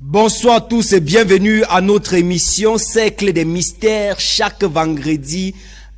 Bonsoir à tous et bienvenue à notre émission Cercle des Mystères chaque vendredi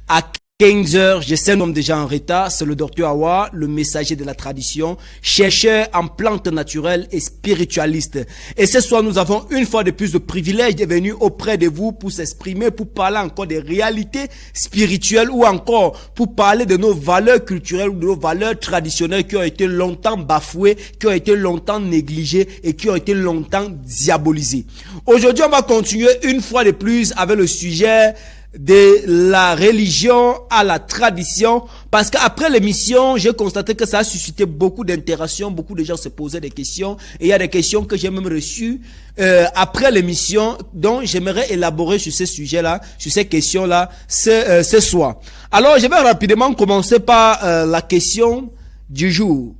à 15h. Je sais, nous sommes déjà en retard. C'est le docteur Awa, le messager de la tradition, chercheur en plantes naturelles et spiritualiste. Et ce soir, nous avons une fois de plus le privilège de venir auprès de vous pour s'exprimer, pour parler encore des réalités spirituelles ou encore pour parler de nos valeurs culturelles ou de nos valeurs traditionnelles qui ont été longtemps bafouées, qui ont été longtemps négligées et qui ont été longtemps diabolisées. Aujourd'hui, on va continuer une fois de plus avec le sujet de la religion à la tradition, parce qu'après l'émission, j'ai constaté que ça a suscité beaucoup d'interactions, beaucoup de gens se posaient des questions, et il y a des questions que j'ai même reçues après l'émission, donc j'aimerais élaborer sur ces sujets-là, sur ces questions-là, ce soir. Alors, je vais rapidement commencer par la question du jour.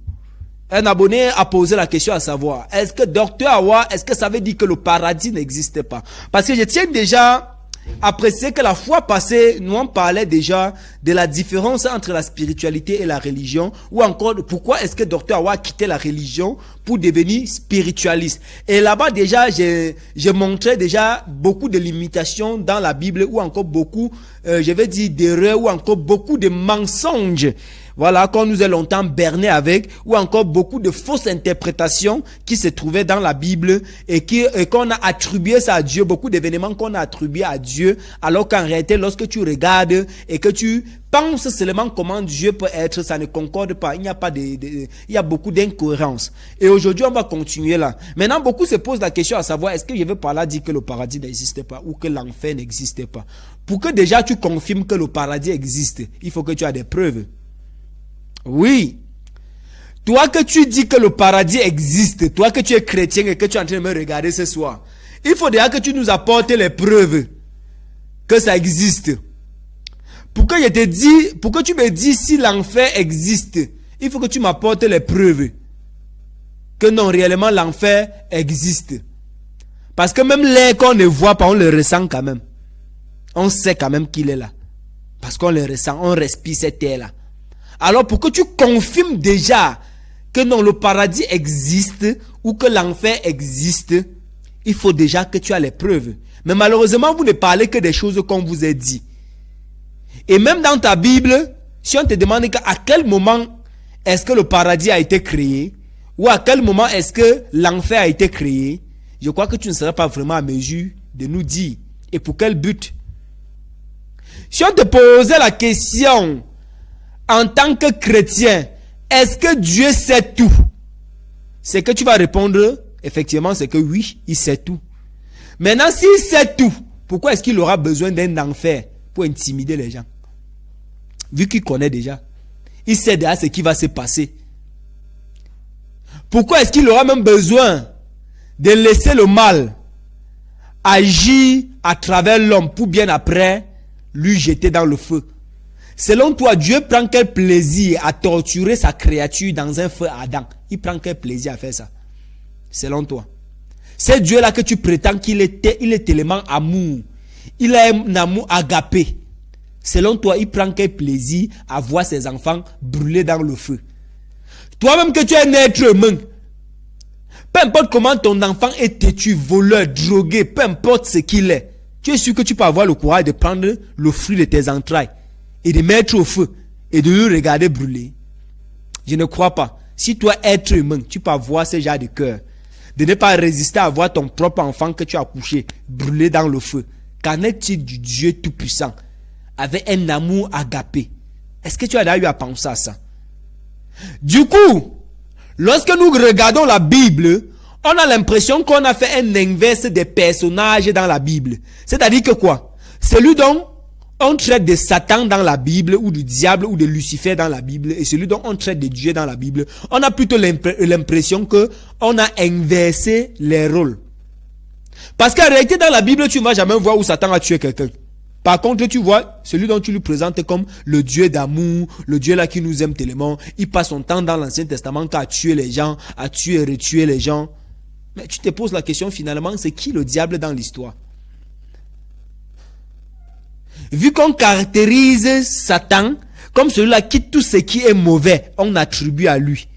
Un abonné a posé la question à savoir, est-ce que Docteur Awa, est-ce que ça veut dire que le paradis n'existe pas? Parce que je tiens déjà apprécier que la fois passée, nous on parlait déjà de la différence entre la spiritualité et la religion, ou encore pourquoi est-ce que Docteur Awa a quitté la religion pour devenir spiritualiste. Et là-bas déjà, j'ai montré déjà beaucoup de limitations dans la Bible, ou encore beaucoup, je vais dire d'erreurs, ou encore beaucoup de mensonges. Voilà, qu'on nous a longtemps berné avec, ou encore beaucoup de fausses interprétations qui se trouvaient dans la Bible et qu'on a attribué ça à Dieu, beaucoup d'événements qu'on a attribués à Dieu, alors qu'en réalité, lorsque tu regardes et que tu penses seulement comment Dieu peut être, ça ne concorde pas. Il n'y a pas il y a beaucoup d'incohérences. Et aujourd'hui, on va continuer là. Maintenant, beaucoup se posent la question à savoir, est-ce que je veux par là dire que le paradis n'existe pas ou que l'enfer n'existe pas? Pour que déjà tu confirmes que le paradis existe, il faut que tu aies des preuves. Oui. Toi que tu dis que le paradis existe, toi que tu es chrétien et que tu es en train de me regarder ce soir, il faut déjà que tu nous apportes les preuves que ça existe. Pour que tu me dis si l'enfer existe, il faut que tu m'apportes les preuves que non, réellement l'enfer existe. Parce que même l'air qu'on ne voit pas, on le ressent quand même. On sait quand même qu'il est là. Parce qu'on le ressent, on respire cet air-là. Alors pour que tu confirmes déjà que non, le paradis existe ou que l'enfer existe, il faut déjà que tu aies les preuves. Mais malheureusement, vous ne parlez que des choses qu'on vous a dit. Et même dans ta Bible, si on te demande à quel moment est-ce que le paradis a été créé, ou à quel moment est-ce que l'enfer a été créé, je crois que tu ne seras pas vraiment à mesure de nous dire. Et pour quel but? Si on te posait la question, en tant que chrétien, est-ce que Dieu sait tout? C'est que tu vas répondre, effectivement, c'est que oui, il sait tout. Maintenant, s'il sait tout, pourquoi est-ce qu'il aura besoin d'un enfer pour intimider les gens? Vu qu'il connaît déjà. Il sait déjà ce qui va se passer. Pourquoi est-ce qu'il aura même besoin de laisser le mal agir à travers l'homme pour bien après lui jeter dans le feu? Selon toi, Dieu prend quel plaisir à torturer sa créature dans un feu ardent? Il prend quel plaisir à faire ça? Selon toi. C'est Dieu-là que tu prétends qu'il est tellement amour. Il a un amour agapé. Selon toi, il prend quel plaisir à voir ses enfants brûler dans le feu? Toi-même que tu es un être humain, peu importe comment ton enfant est têtu, voleur, drogué, peu importe ce qu'il est, tu es sûr que tu peux avoir le courage de prendre le fruit de tes entrailles et de mettre au feu et de le regarder brûler? Je ne crois pas. Si toi, être humain, tu peux avoir ce genre de cœur, de ne pas résister à voir ton propre enfant que tu as couché brûler dans le feu, qu'en est-il du Dieu tout-puissant avec un amour agapé? Est-ce que tu as déjà eu à penser à ça? Du coup, lorsque nous regardons la Bible, on a l'impression qu'on a fait un inverse des personnages dans la Bible. C'est-à-dire que quoi? Celui dont on traite de Satan dans la Bible, ou du diable, ou de Lucifer dans la Bible, et celui dont on traite de Dieu dans la Bible, on a plutôt l'impression que on a inversé les rôles. Parce qu'en réalité, dans la Bible, tu ne vas jamais voir où Satan a tué quelqu'un. Par contre, tu vois, celui dont tu lui présentes comme le Dieu d'amour, le Dieu là qui nous aime tellement, il passe son temps dans l'Ancien Testament qu'à tuer les gens, à tuer et retuer les gens. Mais tu te poses la question finalement, c'est qui le diable dans l'histoire? Vu qu'on caractérise Satan comme celui-là qui tout ce qui est mauvais, on attribue à lui.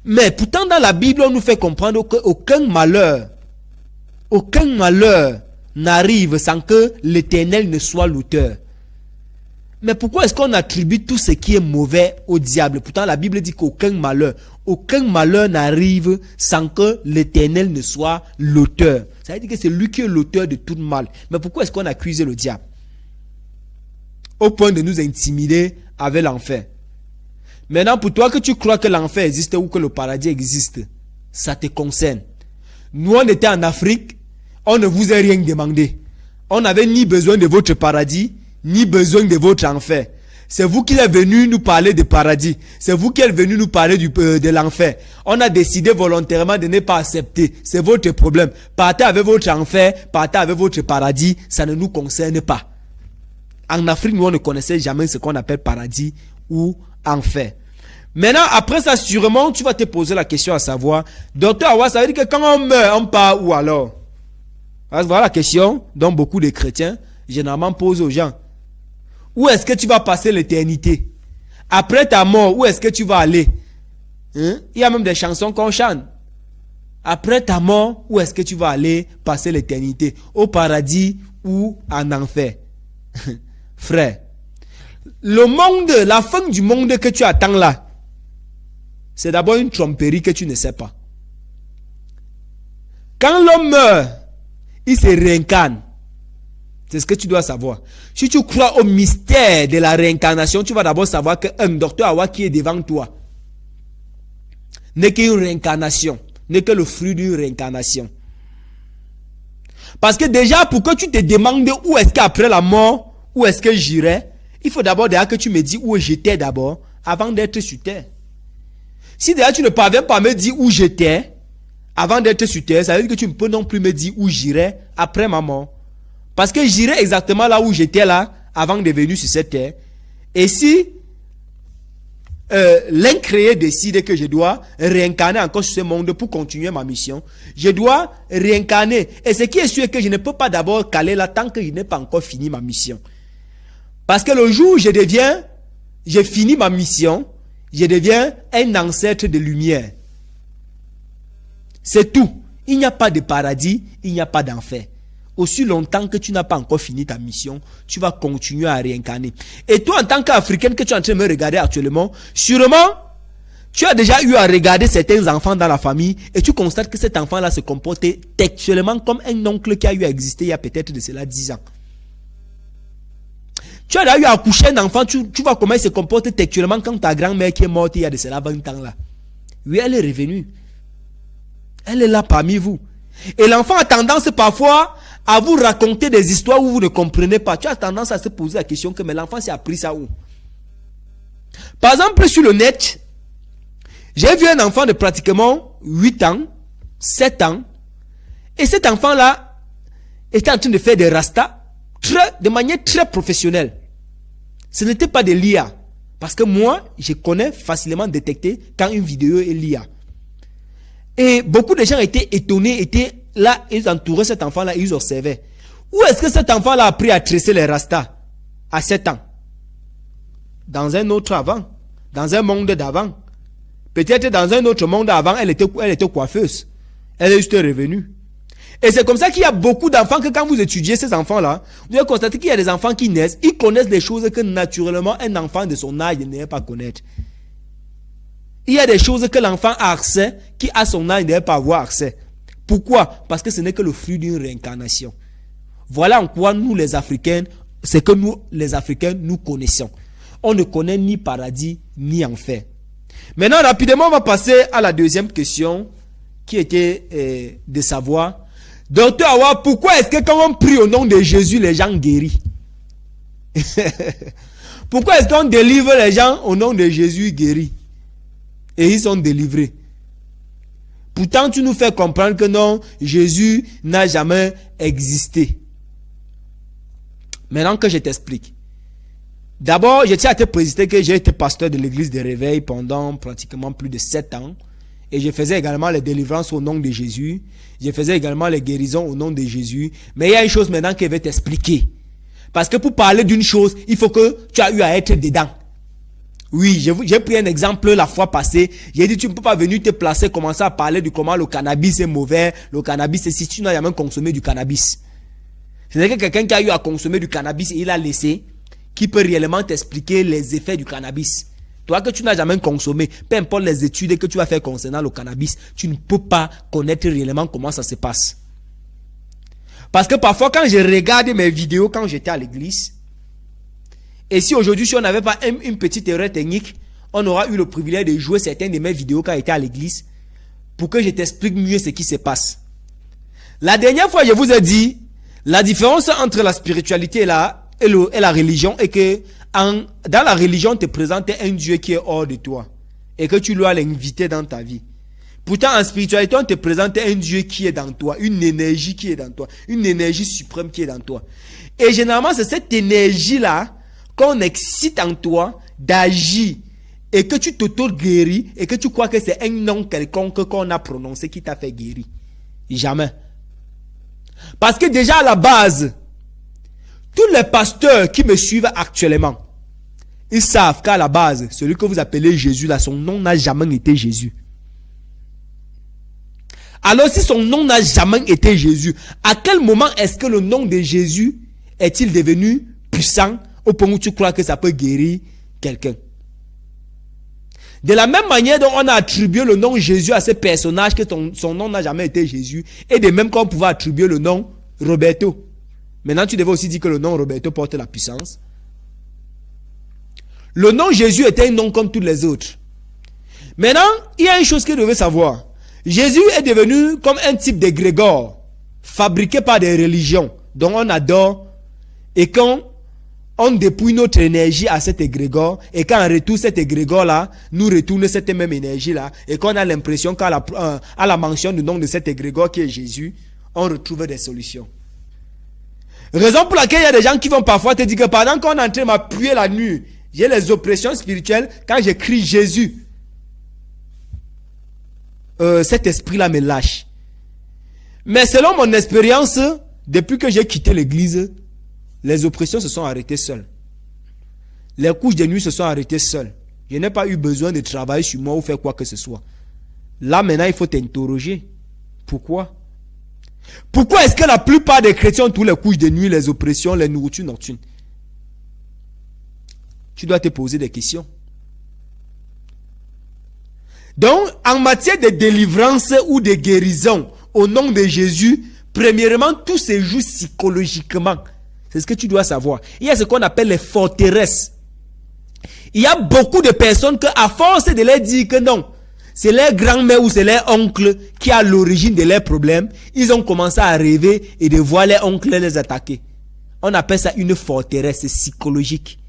Mais pourtant dans la Bible, on nous fait comprendre qu'aucun malheur Aucun malheur n'arrive sans que l'Éternel ne soit l'auteur. Mais pourquoi est-ce qu'on attribue tout ce qui est mauvais au diable? Pourtant, la Bible dit aucun malheur n'arrive sans que l'Éternel ne soit l'auteur. Ça veut dire que c'est lui qui est l'auteur de tout mal. Mais pourquoi est-ce qu'on accuse le diable? Au point de nous intimider avec l'enfer. Maintenant, pour toi que tu crois que l'enfer existe ou que le paradis existe, ça te concerne. Nous, on était en Afrique, on ne vous a rien demandé. On n'avait ni besoin de votre paradis, ni besoin de votre enfer. C'est vous qui êtes venu nous parler de paradis. C'est vous qui êtes venu nous parler de l'enfer. On a décidé volontairement de ne pas accepter. C'est votre problème. Partez avec votre enfer, partez avec votre paradis, ça ne nous concerne pas. En Afrique, nous, on ne connaissait jamais ce qu'on appelle paradis ou enfer. Maintenant, après ça, sûrement, tu vas te poser la question à savoir, Docteur Awa, ça veut dire que quand on meurt, on part où alors? Voilà la question dont beaucoup de chrétiens généralement posent aux gens. Où est-ce que tu vas passer l'éternité? Après ta mort, où est-ce que tu vas aller? Il y a même des chansons qu'on chante. Après ta mort, où est-ce que tu vas aller passer l'éternité? Au paradis ou en enfer? Frère, le monde, la fin du monde que tu attends là, c'est d'abord une tromperie que tu ne sais pas. Quand l'homme meurt, il se réincarne. C'est ce que tu dois savoir. Si tu crois au mystère de la réincarnation, tu vas d'abord savoir qu'un docteur Awa qui est devant toi n'est qu'une réincarnation, n'est que le fruit d'une réincarnation. Parce que déjà, pour que tu te demandes où est-ce qu'après la mort, où est-ce que j'irai, il faut d'abord que tu me dis où j'étais d'abord, avant d'être sur terre. Si déjà tu ne parviens pas à me dire où j'étais, avant d'être sur terre, ça veut dire que tu ne peux non plus me dire où j'irai après ma mort. Parce que j'irai exactement là où j'étais là, avant de venir sur cette terre. Et si l'incréé décide que je dois réincarner encore sur ce monde pour continuer ma mission, je dois réincarner. Et ce qui est sûr est que je ne peux pas d'abord caler là tant que je n'ai pas encore fini ma mission. Parce que le jour où j'ai fini ma mission, je deviens un ancêtre de lumière. C'est tout. Il n'y a pas de paradis, il n'y a pas d'enfer. Aussi longtemps que tu n'as pas encore fini ta mission, tu vas continuer à réincarner. Et toi, en tant qu'Africaine que tu es en train de me regarder actuellement, sûrement, tu as déjà eu à regarder certains enfants dans la famille et tu constates que cet enfant-là se comportait textuellement comme un oncle qui a eu à exister il y a peut-être de cela 10 ans. Tu as déjà eu à accoucher un enfant, tu vois comment il se comporte textuellement quand ta grand-mère qui est morte il y a de cela 20 ans là. Oui, elle est revenue. Elle est là parmi vous. Et l'enfant a tendance parfois à vous raconter des histoires où vous ne comprenez pas. Tu as tendance à se poser la question que mais l'enfant s'est appris ça où? Par exemple, sur le net, j'ai vu un enfant de pratiquement 8 ans, 7 ans, et cet enfant-là était en train de faire des rastas de manière très professionnelle. Ce n'était pas de l'IA. Parce que moi, je connais facilement détecter quand une vidéo est l'IA. Et beaucoup de gens étaient étonnés, étaient là, ils entouraient cet enfant-là, ils observaient. Où est-ce que cet enfant-là a appris à tresser les rastas à 7 ans? Dans un autre avant, dans un monde d'avant. Peut-être dans un autre monde avant, elle était coiffeuse. Elle est juste revenue. Et c'est comme ça qu'il y a beaucoup d'enfants que quand vous étudiez ces enfants-là, vous allez constater qu'il y a des enfants qui naissent, ils connaissent des choses que naturellement un enfant de son âge ne devait pas connaître. Il y a des choses que l'enfant a accès, qui à son âge ne devait pas avoir accès. Pourquoi? Parce que ce n'est que le fruit d'une réincarnation. Voilà en quoi nous les Africains, c'est que nous les Africains, nous connaissons. On ne connaît ni paradis, ni enfer. Maintenant, rapidement, on va passer à la deuxième question, qui était de savoir, Docteur Awa, pourquoi est-ce que quand on prie au nom de Jésus, les gens guérissent? Pourquoi est-ce qu'on délivre les gens au nom de Jésus guéris? Et ils sont délivrés. Pourtant, tu nous fais comprendre que non, Jésus n'a jamais existé. Maintenant que je t'explique. D'abord, je tiens à te préciser que j'ai été pasteur de l'église de Réveil pendant pratiquement plus de 7 ans. Et je faisais également les délivrances au nom de Jésus. Je faisais également les guérisons au nom de Jésus. Mais il y a une chose maintenant que je vais t'expliquer. Parce que pour parler d'une chose, il faut que tu aies eu à être dedans. Oui, j'ai pris un exemple la fois passée. J'ai dit, tu ne peux pas venir te placer, commencer à parler de comment le cannabis est mauvais, le cannabis est si tu n'as jamais consommé du cannabis. C'est que quelqu'un qui a eu à consommer du cannabis et il a laissé, qui peut réellement t'expliquer les effets du cannabis. Toi que tu n'as jamais consommé, peu importe les études que tu vas faire concernant le cannabis, tu ne peux pas connaître réellement comment ça se passe. Parce que parfois quand je regarde mes vidéos quand j'étais à l'église, et si aujourd'hui, si on n'avait pas une petite erreur technique, on aura eu le privilège de jouer certaines de mes vidéos quand j'étais à l'église pour que je t'explique mieux ce qui se passe. La dernière fois, je vous ai dit, la différence entre la spiritualité et la religion est que dans la religion, on te présente un Dieu qui est hors de toi et que tu dois l'inviter dans ta vie. Pourtant, en spiritualité, on te présente un Dieu qui est dans toi, une énergie qui est dans toi, une énergie suprême qui est dans toi. Et généralement, c'est cette énergie-là qu'on excite en toi d'agir et que tu t'auto-guéris et que tu crois que c'est un nom quelconque qu'on a prononcé qui t'a fait guérir. Jamais. Parce que déjà à la base, tous les pasteurs qui me suivent actuellement, ils savent qu'à la base, celui que vous appelez Jésus là, son nom n'a jamais été Jésus. Alors si son nom n'a jamais été Jésus, à quel moment est-ce que le nom de Jésus est-il devenu puissant au point où tu crois que ça peut guérir quelqu'un? De la même manière dont on a attribué le nom Jésus à ce personnage que son nom n'a jamais été Jésus, et de même qu'on pouvait attribuer le nom Roberto. Maintenant, tu devais aussi dire que le nom Roberto porte la puissance. Le nom Jésus était un nom comme tous les autres. Maintenant, il y a une chose que vous devez savoir. Jésus est devenu comme un type d'égrégore, fabriqué par des religions, dont on adore, et quand on dépouille notre énergie à cet égrégore, et quand on retourne cet égrégore-là, nous retourne cette même énergie-là, et qu'on a l'impression qu'à la mention du nom de cet égrégore qui est Jésus, on retrouve des solutions. Raison pour laquelle il y a des gens qui vont parfois te dire que pendant qu'on est en train de m'appuyer la nuit, j'ai les oppressions spirituelles, quand j'écris Jésus, cet esprit-là me lâche. Mais selon mon expérience, depuis que j'ai quitté l'église, les oppressions se sont arrêtées seules. Les couches de nuit se sont arrêtées seules. Je n'ai pas eu besoin de travailler sur moi ou faire quoi que ce soit. Là maintenant, il faut t'interroger. Pourquoi? Pourquoi est-ce que la plupart des chrétiens ont tous les couches de nuit, les oppressions, les nourritures nocturnes? Tu dois te poser des questions. Donc, en matière de délivrance ou de guérison, au nom de Jésus, premièrement, tout se joue psychologiquement. C'est ce que tu dois savoir. Il y a ce qu'on appelle les forteresses. Il y a beaucoup de personnes que, à force de leur dire que non, c'est leur grand-mère ou c'est leur oncle qui a l'origine de leurs problèmes, ils ont commencé à rêver et de voir leur oncle les attaquer. On appelle ça une forteresse psychologique.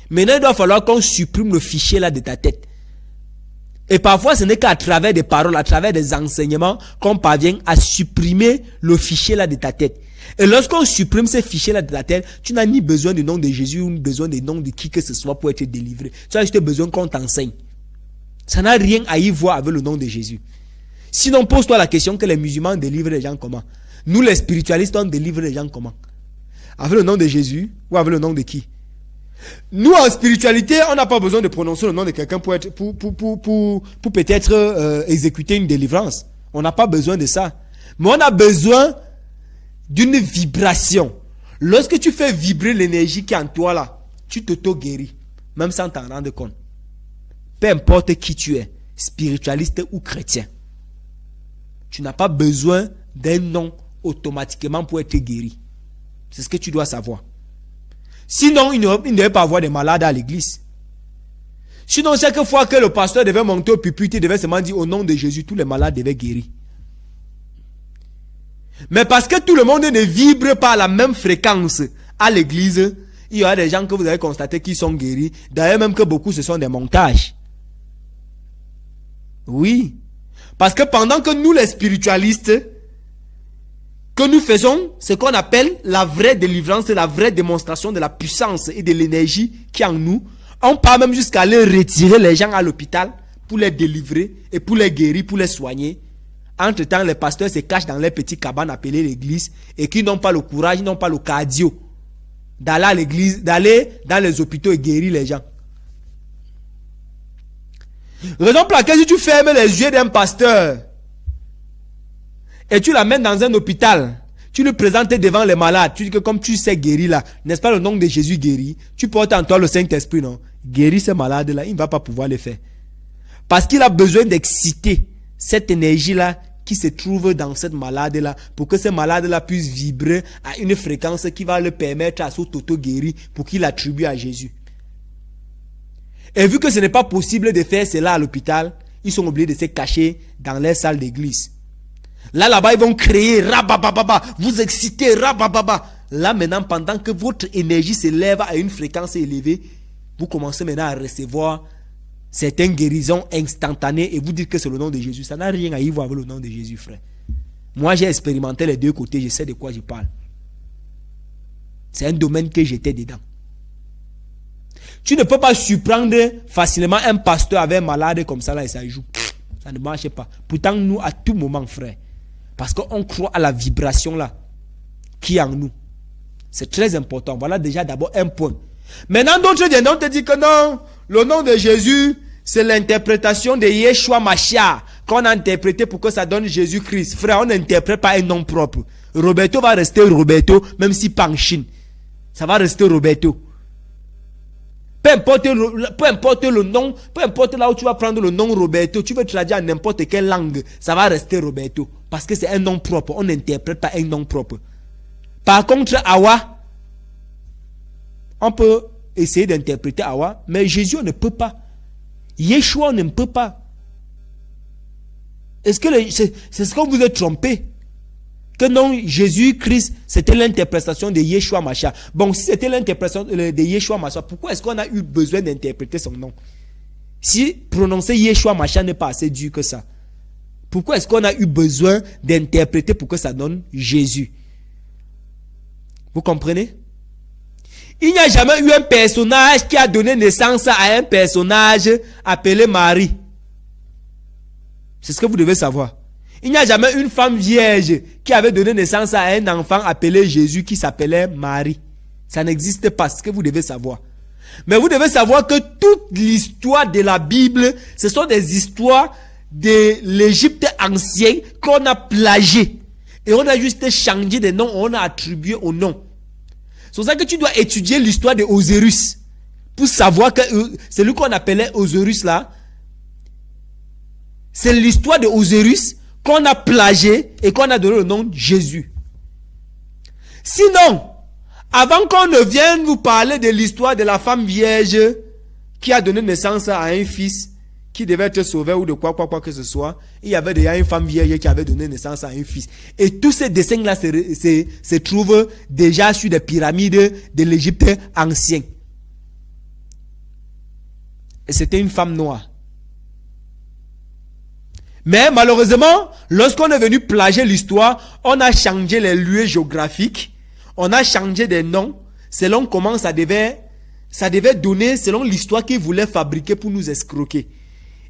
Maintenant, il doit falloir qu'on supprime le fichier là de ta tête. Et parfois, ce n'est qu'à travers des paroles, à travers des enseignements, qu'on parvient à supprimer le fichier là de ta tête. Et lorsqu'on supprime ce fichier là de ta tête, tu n'as ni besoin du nom de Jésus, ni besoin du nom de qui que ce soit pour être délivré. Tu as juste besoin qu'on t'enseigne. Ça n'a rien à y voir avec le nom de Jésus. Sinon, pose-toi la question que les musulmans délivrent les gens comment? Nous, les spiritualistes, on délivre les gens comment? Avec le nom de Jésus ou avec le nom de qui? Nous, en spiritualité, on n'a pas besoin de prononcer le nom de quelqu'un pour peut-être exécuter une délivrance. On n'a pas besoin de ça. Mais on a besoin d'une vibration. Lorsque tu fais vibrer l'énergie qui est en toi là, tu t'auto-guéris, même sans t'en rendre compte. Peu importe qui tu es, spiritualiste ou chrétien. Tu n'as pas besoin d'un nom automatiquement pour être guéri. C'est ce que tu dois savoir. Sinon, il ne devait pas avoir de malades à l'église. Sinon, chaque fois que le pasteur devait monter au pupitre, il devait seulement dire au nom de Jésus, tous les malades devaient guérir. Mais parce que tout le monde ne vibre pas à la même fréquence à l'église, il y a des gens que vous avez constaté qui sont guéris. D'ailleurs, même que beaucoup, ce sont des montages. Oui. Parce que pendant que nous, les spiritualistes, que nous faisons ce qu'on appelle la vraie délivrance, la vraie démonstration de la puissance et de l'énergie qui est en nous, on part même jusqu'à aller retirer les gens à l'hôpital pour les délivrer et pour les guérir, pour les soigner. Entre-temps, les pasteurs se cachent dans les petites cabanes appelées l'église et qui n'ont pas le courage, n'ont pas le cardio d'aller à l'église, d'aller dans les hôpitaux et guérir les gens. Raison pour laquelle si tu fermes les yeux d'un pasteur et tu l'amènes dans un hôpital, tu le présentes devant les malades, tu dis que comme tu sais guérir là, n'est-ce pas le nom de Jésus guérit, tu portes en toi le Saint-Esprit, non? Guérir ces malades là, il ne va pas pouvoir le faire. Parce qu'il a besoin d'exciter cette énergie là qui se trouve dans cette malade là pour que ce malade là puisse vibrer à une fréquence qui va le permettre à s'auto-guérir pour qu'il attribue à Jésus. Et vu que ce n'est pas possible de faire cela à l'hôpital, ils sont obligés de se cacher dans les salles d'église. Là-bas, ils vont créer rabababa, vous excitez rabababa. Là maintenant, pendant que votre énergie s'élève à une fréquence élevée, vous commencez maintenant à recevoir certaines guérisons instantanées et vous dites que c'est le nom de Jésus. Ça n'a rien à y voir avec le nom de Jésus, frère. Moi, j'ai expérimenté les deux côtés, je sais de quoi je parle. C'est un domaine que j'étais dedans. Tu ne peux pas surprendre facilement un pasteur avec un malade comme ça là et ça joue. Ça ne marche pas. Pourtant, nous, à tout moment, frère, parce qu'on croit à la vibration là qui est en nous. C'est très important. Voilà déjà d'abord un point. Maintenant, d'autres viennent te dire que non, le nom de Jésus, c'est l'interprétation de Yeshua Mashiach qu'on a interprété pour que ça donne Jésus-Christ. Frère, on n'interprète pas un nom propre. Roberto va rester Roberto, même si pas en Chine. Ça va rester Roberto. Peu importe le nom, peu importe là où tu vas prendre le nom Roberto, tu veux traduire en n'importe quelle langue, ça va rester Roberto. Parce que c'est un nom propre. On n'interprète pas un nom propre. Par contre, Awa, on peut essayer d'interpréter Awa, mais Jésus on ne peut pas. Yeshua on ne peut pas. Est-ce que c'est ce que vous êtes trompé? Que non, Jésus-Christ, c'était l'interprétation de Yeshua Mashiach. Bon, si c'était l'interprétation de Yeshua Mashiach, pourquoi est-ce qu'on a eu besoin d'interpréter son nom? Si prononcer Yeshua Mashiach n'est pas assez dur que ça, pourquoi est-ce qu'on a eu besoin d'interpréter pour que ça donne Jésus? Vous comprenez? Il n'y a jamais eu un personnage qui a donné naissance à un personnage appelé Marie. C'est ce que vous devez savoir. Il n'y a jamais une femme vierge qui avait donné naissance à un enfant appelé Jésus qui s'appelait Marie. Ça n'existe pas, ce que vous devez savoir. Mais vous devez savoir que toute l'histoire de la Bible, ce sont des histoires de l'Égypte ancienne qu'on a plagiées. Et on a juste changé des noms, on a attribué au nom. C'est pour ça que tu dois étudier l'histoire de Osiris pour savoir que celui qu'on appelait Osiris là, c'est l'histoire de Osiris qu'on a plagié et qu'on a donné le nom de Jésus. Sinon, avant qu'on ne vienne vous parler de l'histoire de la femme vierge qui a donné naissance à un fils qui devait être sauvé ou de quoi que ce soit, il y avait déjà une femme vierge qui avait donné naissance à un fils. Et tous ces dessins-là se trouvent déjà sur des pyramides de l'Égypte ancienne. Et c'était une femme noire. Mais malheureusement, lorsqu'on est venu plagier l'histoire, on a changé les lieux géographiques, on a changé des noms, selon comment ça devait donner, selon l'histoire qu'ils voulaient fabriquer pour nous escroquer.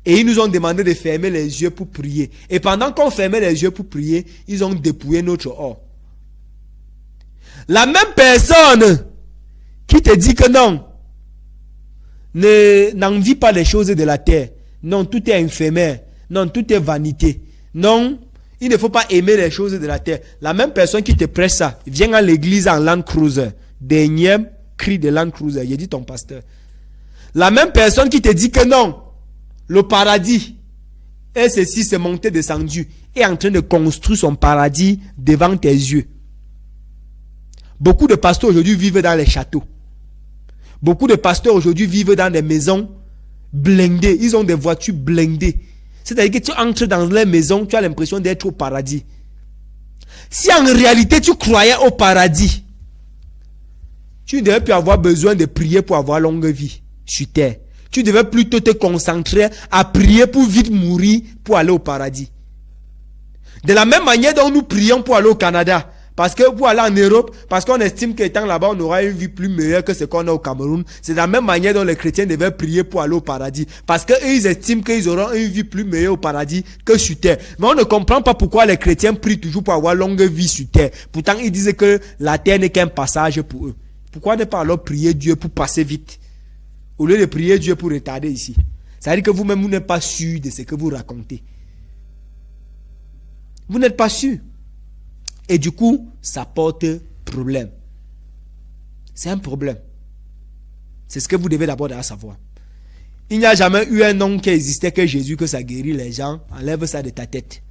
Et ils nous ont demandé de fermer les yeux pour prier. Et pendant qu'on fermait les yeux pour prier, ils ont dépouillé notre or. La même personne qui te dit que non, n'envie pas les choses de la terre. Non, tout est éphémère. Non, tout est vanité. Non, il ne faut pas aimer les choses de la terre. La même personne qui te prêche ça, vient à l'église en Land Cruiser. Dernier cri de Land Cruiser. Il dit ton pasteur. La même personne qui te dit que non, le paradis, et ceci, c'est monté, descendu, est en train de construire son paradis devant tes yeux. Beaucoup de pasteurs aujourd'hui vivent dans les châteaux. Beaucoup de pasteurs aujourd'hui vivent dans des maisons blindées. Ils ont des voitures blindées. C'est-à-dire que tu entres dans les maisons, tu as l'impression d'être au paradis. Si en réalité tu croyais au paradis, tu ne devais plus avoir besoin de prier pour avoir longue vie sur terre. Tu devais plutôt te concentrer à prier pour vite mourir pour aller au paradis. De la même manière dont nous prions pour aller au Canada. Parce que pour aller en Europe, parce qu'on estime qu'étant là-bas, on aura une vie plus meilleure que ce qu'on a au Cameroun. C'est de la même manière dont les chrétiens devaient prier pour aller au paradis. Parce qu'ils estiment qu'ils auront une vie plus meilleure au paradis que sur terre. Mais on ne comprend pas pourquoi les chrétiens prient toujours pour avoir longue vie sur terre. Pourtant, ils disent que la terre n'est qu'un passage pour eux. Pourquoi ne pas alors prier Dieu pour passer vite? Au lieu de prier Dieu pour retarder ici. Ça veut dire que vous-même, vous n'êtes pas sûr de ce que vous racontez. Vous n'êtes pas sûr. Et du coup, ça porte problème. C'est un problème. C'est ce que vous devez d'abord savoir. Il n'y a jamais eu un nom qui existait que Jésus, que ça guérit les gens. Enlève ça de ta tête.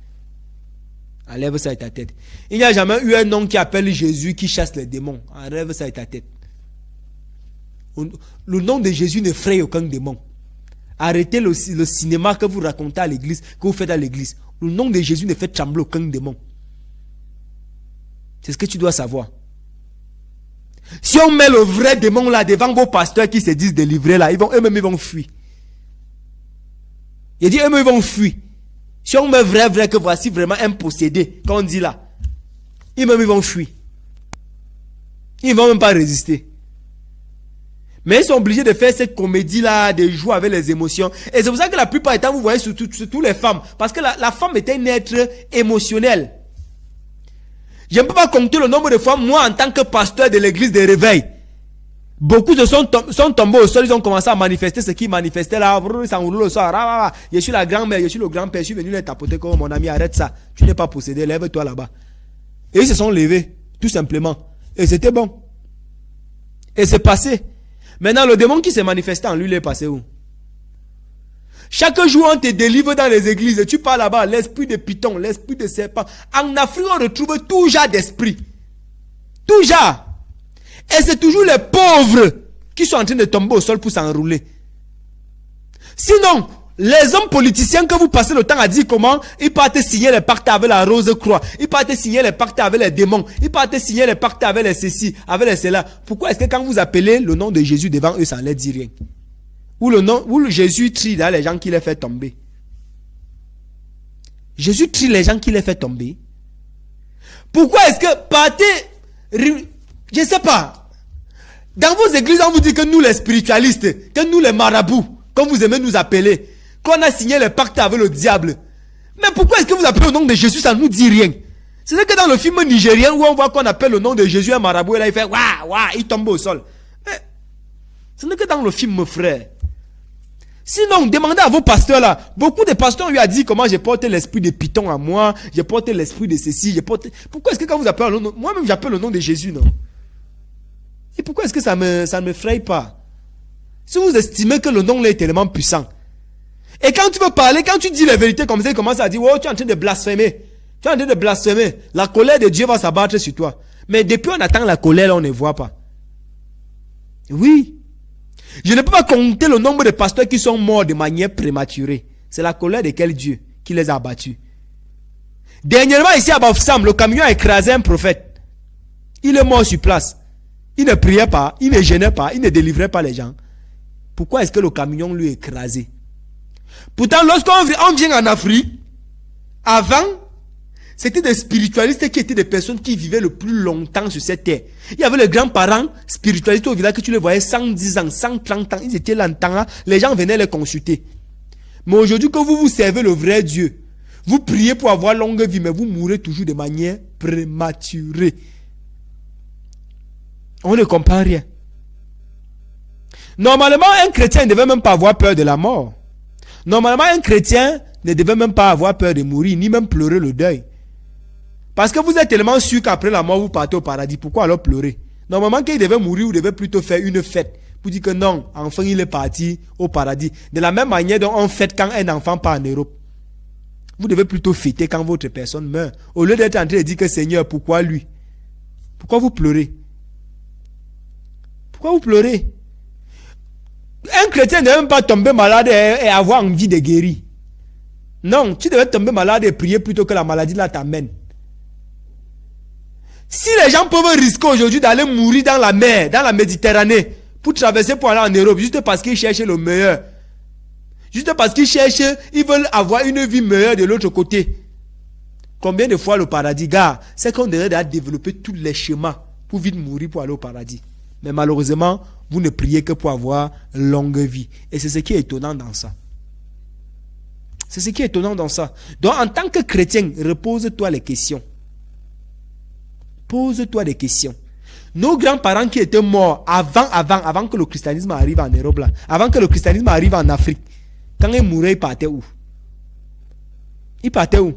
Enlève ça de ta tête. Il n'y a jamais eu un nom qui appelle Jésus qui chasse les démons. Enlève ça de ta tête. Le nom de Jésus n'effraie aucun démon. Arrêtez le cinéma que vous racontez à l'église, que vous faites à l'église. Le nom de Jésus ne fait trembler aucun démon. C'est ce que tu dois savoir. Si on met le vrai démon là devant vos pasteurs qui se disent délivrés là, eux-mêmes ils vont fuir. Il dit eux-mêmes ils vont fuir. Si on met vrai que voici vraiment un possédé, qu'on dit là, eux-mêmes ils vont fuir. Ils ne vont même pas résister. Mais ils sont obligés de faire cette comédie-là, de jouer avec les émotions. Et c'est pour ça que la plupart du temps, vous voyez surtout les femmes. Parce que la femme est un être émotionnel. Je ne peux pas compter le nombre de fois, moi, en tant que pasteur de l'église de réveil, beaucoup de sont tombés au sol, ils ont commencé à manifester ce qu'ils manifestaient là. Je suis la grand-mère, je suis le grand-père, je suis venu les tapoter comme mon ami, arrête ça. Tu n'es pas possédé, lève-toi là-bas. Et ils se sont levés, tout simplement. Et c'était bon. Et c'est passé. Maintenant, le démon qui s'est manifesté en lui, il est passé où? Chaque jour, on te délivre dans les églises. Tu pars là-bas, l'esprit de python, l'esprit de serpent. En Afrique, on retrouve tout genre d'esprit. Tout genre. Et c'est toujours les pauvres qui sont en train de tomber au sol pour s'enrouler. Sinon, les hommes politiciens que vous passez le temps à dire comment, ils partent signer les pactes avec la Rose Croix. Ils partent signer les pactes avec les démons. Ils partent signer les pactes avec les ceci, avec les cela. Pourquoi est-ce que quand vous appelez le nom de Jésus devant eux, ça ne leur dit rien? Ou le Jésus trie dans les gens qui les fait tomber. Jésus trie les gens qui les fait tomber. Pourquoi est-ce que partez, je ne sais pas, dans vos églises on vous dit que nous les spiritualistes, que nous les marabouts, comme vous aimez nous appeler, qu'on a signé les pactes avec le diable. Mais pourquoi est-ce que vous appelez le nom de Jésus, ça ne nous dit rien? C'est que dans le film nigérien où on voit qu'on appelle le nom de Jésus un marabout et là il fait waouh, il tombe au sol. Mais ce n'est que dans le film, mon frère. Sinon, demandez à vos pasteurs là. Beaucoup de pasteurs lui a dit comment j'ai porté l'esprit de python à moi, j'ai porté l'esprit de ceci, Pourquoi est-ce que quand vous appelez le nom, moi-même j'appelle le nom de Jésus, non? Et pourquoi est-ce que ça ne me fraye pas? Si vous estimez que le nom là est tellement puissant. Et quand tu veux parler, quand tu dis la vérité comme ça, il commence à dire, oh, tu es en train de blasphémer. Tu es en train de blasphémer. La colère de Dieu va s'abattre sur toi. Mais depuis on attend la colère, là, on ne voit pas. Oui. Je ne peux pas compter le nombre de pasteurs qui sont morts de manière prématurée. C'est la colère de quel Dieu qui les a abattus. Dernièrement, ici à Bafoussam, le camion a écrasé un prophète. Il est mort sur place. Il ne priait pas, il ne gênait pas, il ne délivrait pas les gens. Pourquoi est-ce que le camion lui est écrasé? Pourtant, lorsqu'on vient en Afrique, avant, c'était des spiritualistes qui étaient des personnes qui vivaient le plus longtemps sur cette terre. Il y avait les grands-parents spiritualistes au village que tu les voyais 110 ans, 130 ans. Ils étaient longtemps, les gens venaient les consulter. Mais aujourd'hui, que vous servez le vrai Dieu, vous priez pour avoir longue vie, mais vous mourrez toujours de manière prématurée. On ne comprend rien. Normalement, un chrétien ne devait même pas avoir peur de la mort. Normalement, un chrétien ne devait même pas avoir peur de mourir, ni même pleurer le deuil. Parce que vous êtes tellement sûr qu'après la mort, vous partez au paradis. Pourquoi alors pleurer? Normalement, quand il devait mourir, vous devez plutôt faire une fête. Pour dire que non, enfin il est parti au paradis. De la même manière dont on fête quand un enfant part en Europe. Vous devez plutôt fêter quand votre personne meurt. Au lieu d'être en train de dire que Seigneur, pourquoi lui? Pourquoi vous pleurez? Pourquoi vous pleurez? Un chrétien ne devait même pas tomber malade et avoir envie de guérir. Non, tu devais tomber malade et prier plutôt que la maladie là t'amène. Si les gens peuvent risquer aujourd'hui d'aller mourir dans la mer, dans la Méditerranée, pour traverser pour aller en Europe, juste parce qu'ils cherchent le meilleur, juste parce qu'ils cherchent, ils veulent avoir une vie meilleure de l'autre côté. Combien de fois le paradis, gars, c'est qu'on devrait développer tous les schémas pour vite mourir pour aller au paradis. Mais malheureusement, vous ne priez que pour avoir longue vie. Et c'est ce qui est étonnant dans ça. C'est ce qui est étonnant dans ça. Donc en tant que chrétien, repose-toi les questions. Pose-toi des questions. Nos grands-parents qui étaient morts avant que le christianisme arrive en Europe, là, avant que le christianisme arrive en Afrique, Quand il mourait, il partait où? Il partait où?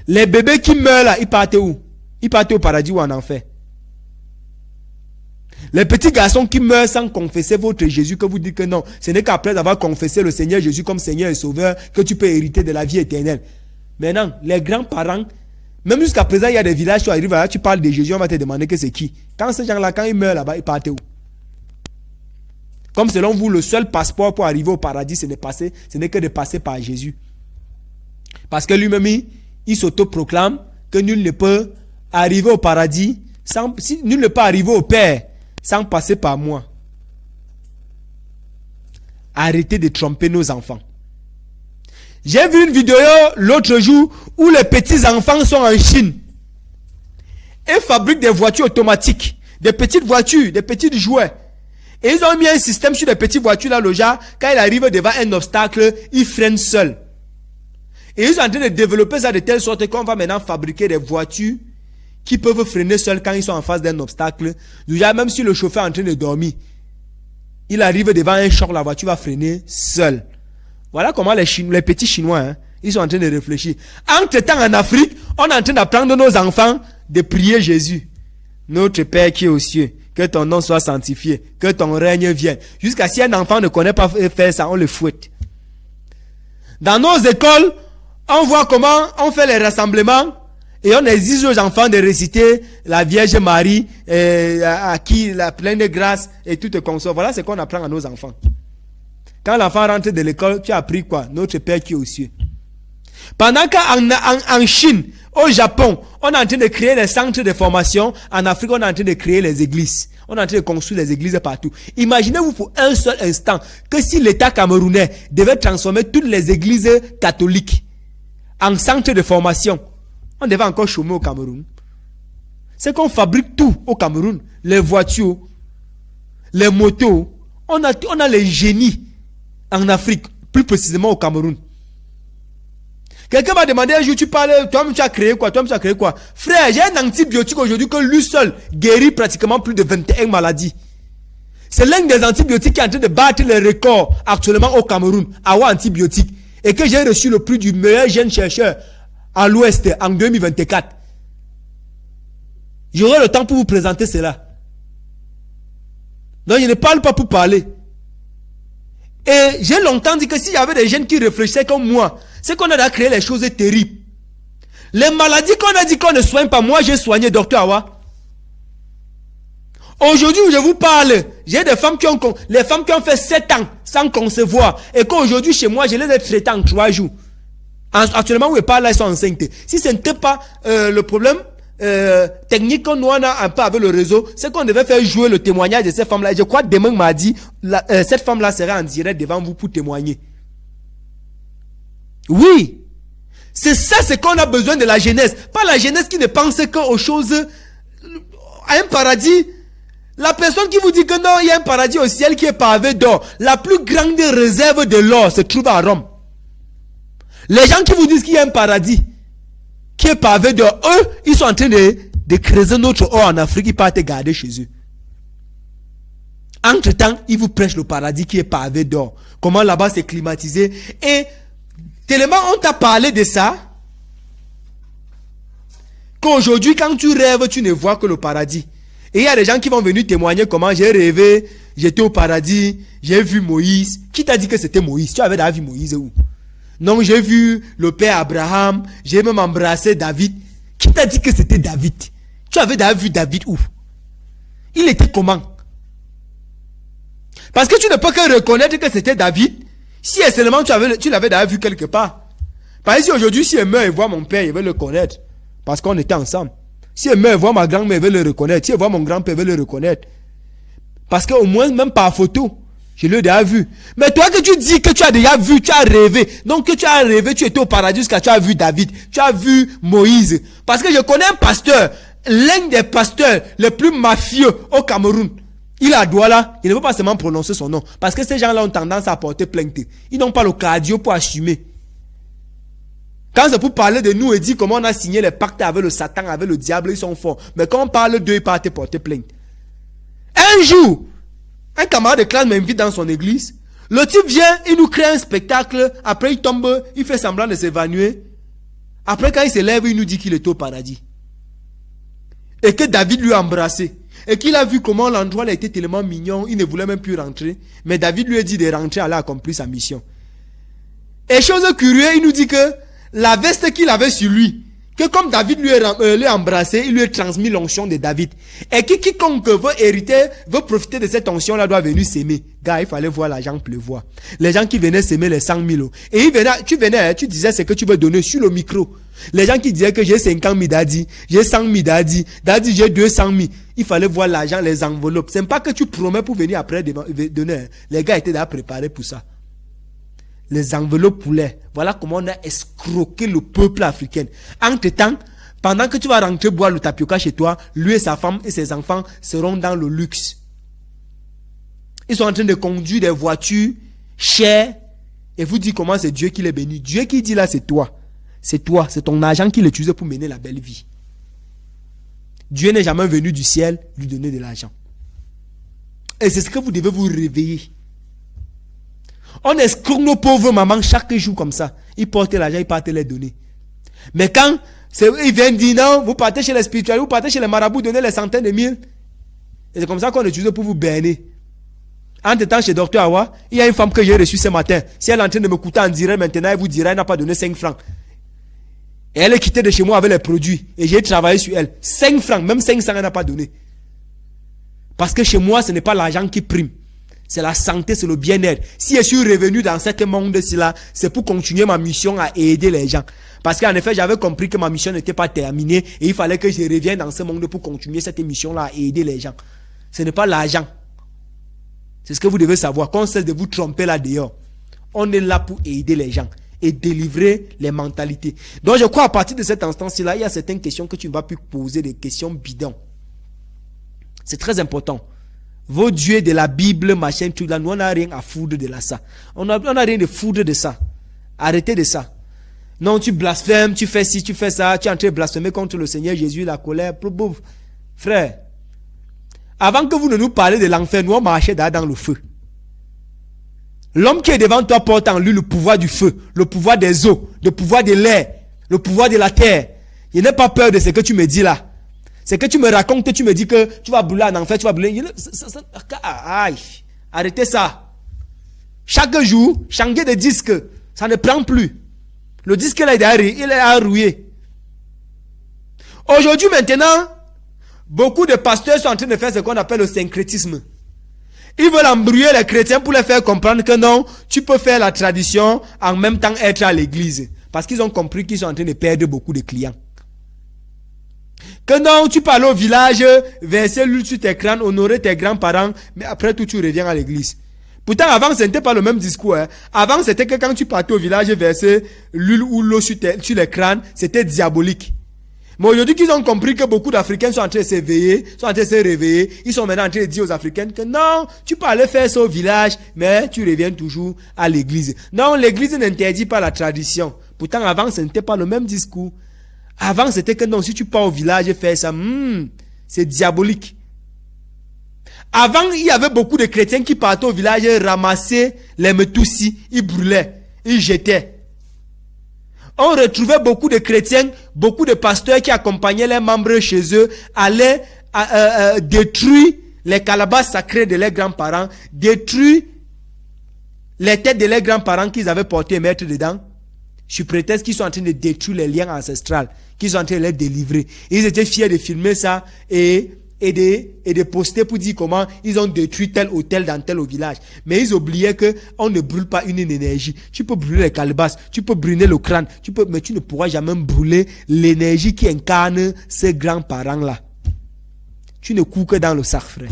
Les bébés qui meurent là, ils partaient où? Ils partaient au paradis ou en enfer? Les petits garçons qui meurent sans confesser votre Jésus, que vous dites que non, ce n'est qu'après avoir confessé le Seigneur Jésus comme Seigneur et Sauveur que tu peux hériter de la vie éternelle. Maintenant, les grands-parents, même jusqu'à présent, il y a des villages, tu arrives là, tu parles de Jésus, on va te demander que c'est qui. Quand ces gens-là, quand ils meurent là-bas, ils partent où? Comme selon vous, le seul passeport pour arriver au paradis, ce n'est que de passer par Jésus. Parce que lui-même, il s'autoproclame que nul ne peut arriver au paradis, nul ne peut arriver au Père sans passer par moi. Arrêtez de tromper nos enfants. J'ai vu une vidéo l'autre jour où les petits enfants sont en Chine et fabriquent des voitures automatiques, des petites voitures, des petits jouets. Et ils ont mis un système sur les petites voitures là, le genre, quand il arrive devant un obstacle, il freine seul. Et ils sont en train de développer ça de telle sorte qu'on va maintenant fabriquer des voitures qui peuvent freiner seuls quand ils sont en face d'un obstacle. Déjà, même si le chauffeur est en train de dormir, il arrive devant un choc, la voiture va freiner seule. Voilà comment les petits Chinois, hein, ils sont en train de réfléchir. Entre-temps, en Afrique, on est en train d'apprendre nos enfants de prier Jésus. Notre Père qui est aux cieux, que ton nom soit sanctifié, que ton règne vienne. Jusqu'à si un enfant ne connaît pas faire ça, on le fouette. Dans nos écoles, on voit comment on fait les rassemblements et on exige aux enfants de réciter la Vierge Marie, à qui la pleine de grâce et tout est consort. Voilà ce qu'on apprend à nos enfants. Quand l'enfant rentre de l'école, tu as appris quoi? Notre Père qui est aux cieux. Pendant qu'en Chine, au Japon, on est en train de créer les centres de formation. En Afrique, on est en train de créer les églises. On est en train de construire les églises partout. Imaginez-vous pour un seul instant que si l'État camerounais devait transformer toutes les églises catholiques en centres de formation, on devait encore chômer au Cameroun. C'est qu'on fabrique tout au Cameroun. Les voitures, les motos. On a les génies en Afrique, plus précisément au Cameroun. Quelqu'un m'a demandé un jour, tu parles, toi-même tu as créé quoi? Toi-même tu as créé quoi? Frère, j'ai un antibiotique aujourd'hui que lui seul guérit pratiquement plus de 21 maladies. C'est l'un des antibiotiques qui est en train de battre les records actuellement au Cameroun, Awa Antibiotique. Et que j'ai reçu le prix du meilleur jeune chercheur à l'Ouest en 2024. J'aurai le temps pour vous présenter cela. Donc je ne parle pas pour parler. Et j'ai longtemps dit que s'il y avait des jeunes qui réfléchissaient comme moi, c'est qu'on a créé les choses terribles. Les maladies qu'on a dit qu'on ne soigne pas, moi j'ai soigné, docteur Awa. Aujourd'hui, je vous parle, j'ai des femmes les femmes qui ont fait 7 ans sans concevoir, et qu'aujourd'hui chez moi, je les ai traitées en 3 jours. Actuellement, où je parle là, ils sont enceintes. Si ce n'était pas le problème technique qu'on a un peu avec le réseau, c'est qu'on devait faire jouer le témoignage de cette femme-là. Je crois que demain m'a dit, cette femme-là sera en direct devant vous pour témoigner. Oui, c'est ça, c'est qu'on a besoin de la jeunesse. Pas la jeunesse qui ne pense qu'aux choses, à un paradis. La personne qui vous dit que non, il y a un paradis au ciel qui est pavé d'or. La plus grande réserve de l'or se trouve à Rome. Les gens qui vous disent qu'il y a un paradis qui est pavé d'or, eux, ils sont en train de creuser notre or en Afrique, ils partent garder chez eux. Entre-temps, ils vous prêchent le paradis qui est pavé d'or. Comment là-bas c'est climatisé. Et tellement on t'a parlé de ça, qu'aujourd'hui, quand tu rêves, tu ne vois que le paradis. Et il y a des gens qui vont venir témoigner comment j'ai rêvé, j'étais au paradis, j'ai vu Moïse. Qui t'a dit que c'était Moïse? Tu avais déjà vu Moïse où? Non, j'ai vu le père Abraham, j'ai même embrassé David. Qui t'a dit que c'était David? Tu avais déjà vu David où? Il était comment? Parce que tu ne peux que reconnaître que c'était David si seulement tu l'avais déjà vu quelque part. Par exemple, aujourd'hui, si elle meurt et voit mon père, il va le connaître. Parce qu'on était ensemble. Si elle meurt et voit ma grand-mère, il va le reconnaître. Si elle voit mon grand-père, il va le reconnaître. Parce qu'au moins, même par photo, je l'ai déjà vu. Mais toi que tu dis que tu as déjà vu, tu as rêvé. Donc que tu as rêvé, tu étais au paradis jusqu'à tu as vu David. Tu as vu Moïse. Parce que je connais un pasteur, l'un des pasteurs les plus mafieux au Cameroun. Il a Douala, il ne peut pas seulement prononcer son nom. Parce que ces gens-là ont tendance à porter plainte. Ils n'ont pas le cardio pour assumer. Quand c'est pour parler de nous et dire comment on a signé les pactes avec le Satan, avec le diable, ils sont forts. Mais quand on parle d'eux, ils partent porter plainte. Un jour, un camarade de classe m'invite dans son église. Le type vient, il nous crée un spectacle, après il tombe, il fait semblant de s'évanouir. Après quand il se lève, il nous dit qu'il est au paradis. Et que David lui a embrassé. Et qu'il a vu comment l'endroit a été tellement mignon, il ne voulait même plus rentrer. Mais David lui a dit de rentrer, aller accomplir sa mission. Et chose curieuse, il nous dit que la veste qu'il avait sur lui, que comme David lui a embrassé, il lui a transmis l'onction de David. Et que quiconque veut hériter, veut profiter de cette onction-là, doit venir s'aimer. Gars, il fallait voir l'argent pleuvoir. Les gens qui venaient s'aimer les 100 000. Et tu venais, tu disais ce que tu veux donner sur le micro. Les gens qui disaient que j'ai 50 000 daddy, j'ai 100 000 daddy, j'ai 200 000. Il fallait voir l'argent, les enveloppes. C'est pas que tu promets pour venir après donner. Les gars étaient déjà préparés pour ça. Les enveloppes poulet. Voilà comment on a escroqué le peuple africain. Entre-temps, pendant que tu vas rentrer boire le tapioca chez toi, lui et sa femme et ses enfants seront dans le luxe. Ils sont en train de conduire des voitures chères. Et vous dites comment c'est Dieu qui les bénit. Dieu qui dit là, c'est toi. C'est toi, c'est ton argent qui l'utilise pour mener la belle vie. Dieu n'est jamais venu du ciel lui donner de l'argent. Et c'est ce que vous devez vous réveiller. On escroque nos pauvres mamans chaque jour comme ça. Ils portent l'argent, ils partent les donner. Mais quand ils viennent dire non, vous partez chez les spirituels, vous partez chez les marabouts, donnez les centaines de mille. Et c'est comme ça qu'on utilise pour vous berner. Entre temps, chez Dr Awa, il y a une femme que j'ai reçue ce matin. Si elle est en train de me coûter en direct maintenant, elle vous dira elle n'a pas donné 5 francs. Et elle est quittée de chez moi avec les produits. Et j'ai travaillé sur elle. 5 francs, même 500, elle n'a pas donné. Parce que chez moi, ce n'est pas l'argent qui prime. C'est la santé, c'est le bien-être. Si je suis revenu dans ce monde-ci là, c'est pour continuer ma mission à aider les gens. Parce qu'en effet, j'avais compris que ma mission n'était pas terminée. Et il fallait que je revienne dans ce monde pour continuer cette mission-là à aider les gens. Ce n'est pas l'argent. C'est ce que vous devez savoir. Qu'on cesse de vous tromper là dehors. On est là pour aider les gens et délivrer les mentalités. Donc je crois à partir de cet instant-ci-là, il y a certaines questions que tu ne vas plus poser, des questions bidons. C'est très important. Vos dieux de la Bible, machin, tout là, nous on n'a rien à foutre de là ça. On n'a rien de foutre de ça. Arrêtez de ça. Non, tu blasphèmes, tu fais ci, tu fais ça, tu es en train de blasphémer contre le Seigneur Jésus, la colère. Frère, avant que vous ne nous parlez de l'enfer, nous on marchait dans le feu. L'homme qui est devant toi porte en lui le pouvoir du feu, le pouvoir des eaux, le pouvoir de l'air, le pouvoir de la terre. Je n'ai pas peur de ce que tu me dis là. C'est que tu me racontes, tu me dis que tu vas brûler en enfer, tu vas brûler. Aïe, arrêtez ça. Chaque jour, changer de disque, ça ne prend plus. Le disque là, il est enrouillé. Aujourd'hui maintenant, beaucoup de pasteurs sont en train de faire ce qu'on appelle le syncrétisme. Ils veulent embrouiller les chrétiens pour les faire comprendre que non, tu peux faire la tradition en même temps être à l'église. Parce qu'ils ont compris qu'ils sont en train de perdre beaucoup de clients. Que non, tu parles au village, verser l'huile sur tes crânes, honorer tes grands-parents, mais après tout, tu reviens à l'église. Pourtant, avant, ce n'était pas le même discours. Hein. Avant, c'était que quand tu partais au village, verser l'huile ou l'eau sur les crânes, c'était diabolique. Mais aujourd'hui qu'ils ont compris que beaucoup d'Africains sont en train de s'éveiller, sont en train de se réveiller, ils sont maintenant en train de dire aux Africains que non, tu peux aller faire ça au village, mais tu reviens toujours à l'église. Non, l'église n'interdit pas la tradition. Pourtant, avant, ce n'était pas le même discours. Avant, c'était que non, si tu pars au village et faire ça, c'est diabolique. Avant, il y avait beaucoup de chrétiens qui partaient au village et ramassaient les métoussis, ils brûlaient, ils jetaient. On retrouvait beaucoup de chrétiens, beaucoup de pasteurs qui accompagnaient les membres chez eux, allaient détruire les calebasses sacrées de leurs grands-parents, détruire les têtes de leurs grands-parents qu'ils avaient portées et mettre dedans. Je prétexte qu'ils sont en train de détruire les liens ancestrales, qu'ils sont en train de les délivrer. Ils étaient fiers de filmer ça et de poster pour dire comment ils ont détruit tel hôtel dans tel au village. Mais ils oubliaient que on ne brûle pas une énergie. Tu peux brûler les calebasses, tu peux brûler le crâne, mais tu ne pourras jamais brûler l'énergie qui incarne ces grands-parents-là. Tu ne cours que dans le sac, frère.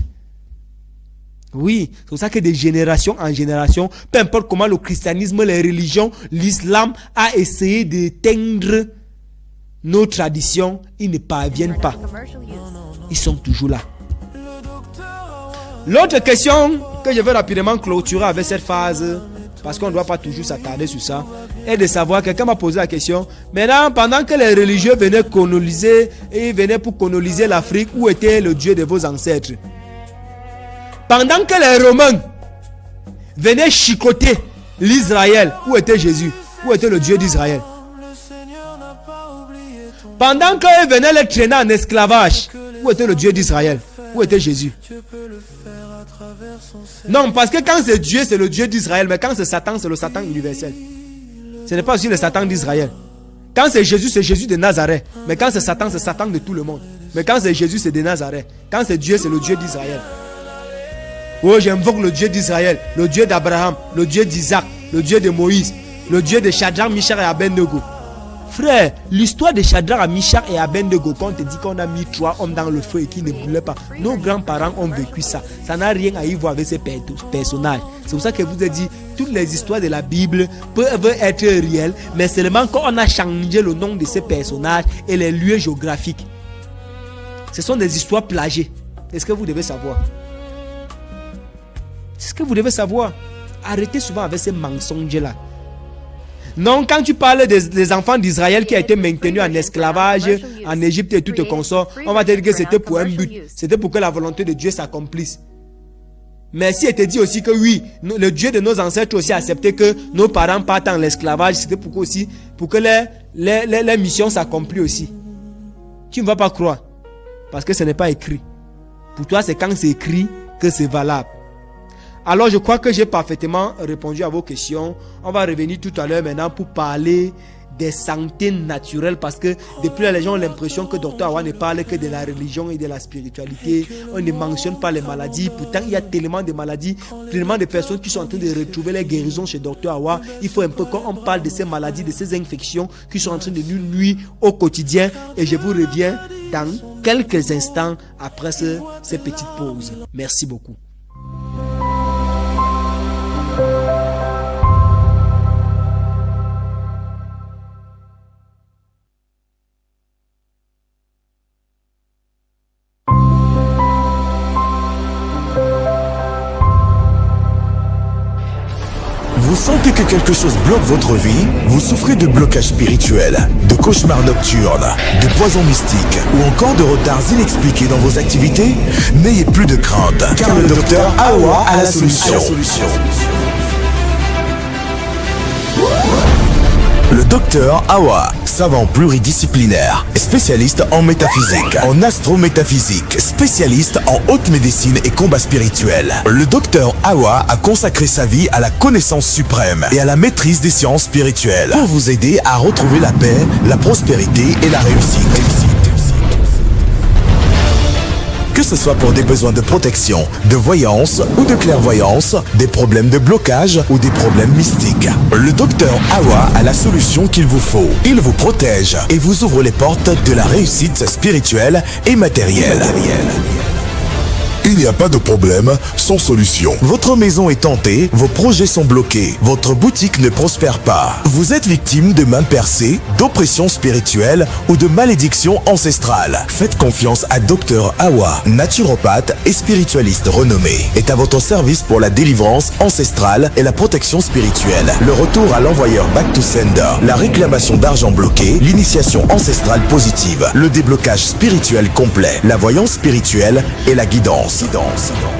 Oui, c'est pour ça que de génération en génération, peu importe comment le christianisme, les religions, l'islam a essayé d'éteindre nos traditions, ils ne parviennent pas. Ils sont toujours là. L'autre question que je veux rapidement clôturer avec cette phase, parce qu'on ne doit pas toujours s'attarder sur ça, est de savoir, quelqu'un m'a posé la question, maintenant, pendant que les religieux venaient coloniser, et ils venaient pour coloniser l'Afrique, où était le Dieu de vos ancêtres? Pendant que les Romains venait chicoter l'Israël, où était Jésus? Où était le Dieu d'Israël? Pendant qu'eux venaient les traîner en esclavage, où était le Dieu d'Israël? Où était Jésus? Non, parce que quand c'est Dieu, c'est le Dieu d'Israël. Mais quand c'est Satan, c'est le Satan universel. Ce n'est pas aussi le Satan d'Israël. Quand c'est Jésus de Nazareth. Mais quand c'est Satan de tout le monde. Mais quand c'est Jésus, c'est de Nazareth. Quand c'est Dieu, c'est le Dieu d'Israël. Oh, j'invoque le Dieu d'Israël, le Dieu d'Abraham, le Dieu d'Isaac, le Dieu de Moïse, le Dieu de Shadrach, Meshach et Abednego. Frère, l'histoire de Shadrach, Meshach et Abednego, quand on te dit qu'on a mis 3 hommes dans le feu et qui ne brûlaient pas, nos grands-parents ont vécu ça. Ça n'a rien à y voir avec ces personnages. C'est pour ça que je vous ai dit, toutes les histoires de la Bible peuvent être réelles, mais seulement quand on a changé le nom de ces personnages et les lieux géographiques. Ce sont des histoires plagiées. Est-ce que vous devez savoir? C'est ce que vous devez savoir. Arrêtez souvent avec ces mensonges-là. Non, quand tu parles des enfants d'Israël qui a été maintenus en esclavage en Égypte et tout te consort, on va te dire que c'était pour un but. C'était pour que la volonté de Dieu s'accomplisse. Mais si il te dit aussi que oui, le Dieu de nos ancêtres aussi a accepté que nos parents partent en esclavage, c'était pour que les missions s'accomplissent aussi. Tu ne vas pas croire. Parce que ce n'est pas écrit. Pour toi, c'est quand c'est écrit que c'est valable. Alors je crois que j'ai parfaitement répondu à vos questions. On va revenir tout à l'heure maintenant pour parler des santé naturelles, parce que depuis là, les gens ont l'impression que Dr Awa ne parle que de la religion et de la spiritualité. On ne mentionne pas les maladies. Pourtant, il y a tellement de maladies, tellement de personnes qui sont en train de retrouver les guérisons chez Dr Awa. Il faut un peu qu'on parle de ces maladies, de ces infections qui sont en train de nous nuire au quotidien. Et je vous reviens dans quelques instants après ces petites pauses. Merci beaucoup. Vous sentez que quelque chose bloque votre vie? Vous souffrez de blocage spirituel, de cauchemars nocturnes, de poisons mystiques ou encore de retards inexpliqués dans vos activités? N'ayez plus de crainte, car le docteur Awa a la solution. Le docteur Awa, savant pluridisciplinaire, spécialiste en métaphysique, en astrométaphysique, spécialiste en haute médecine et combat spirituel. Le docteur Awa a consacré sa vie à la connaissance suprême et à la maîtrise des sciences spirituelles pour vous aider à retrouver la paix, la prospérité et la réussite. Que ce soit pour des besoins de protection, de voyance ou de clairvoyance, des problèmes de blocage ou des problèmes mystiques, le docteur Awa a la solution qu'il vous faut. Il vous protège et vous ouvre les portes de la réussite spirituelle et matérielle. Il n'y a pas de problème sans solution. Votre maison est tentée, vos projets sont bloqués, votre boutique ne prospère pas. Vous êtes victime de mains percées, d'oppression spirituelle ou de malédiction ancestrale. Faites confiance à Dr Awa, naturopathe et spiritualiste renommé. Est à votre service pour la délivrance ancestrale et la protection spirituelle. Le retour à l'envoyeur back to sender, la réclamation d'argent bloqué, l'initiation ancestrale positive, le déblocage spirituel complet, la voyance spirituelle et la guidance.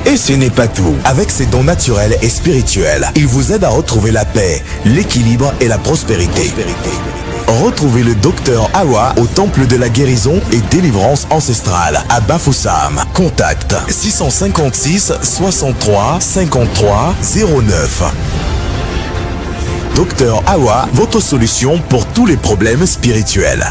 Et ce n'est pas tout. Avec ses dons naturels et spirituels, il vous aide à retrouver la paix, l'équilibre et la prospérité. Retrouvez le docteur Awa au temple de la guérison et délivrance ancestrale à Bafoussam. Contact 656 63 53 09. Docteur Awa, votre solution pour tous les problèmes spirituels.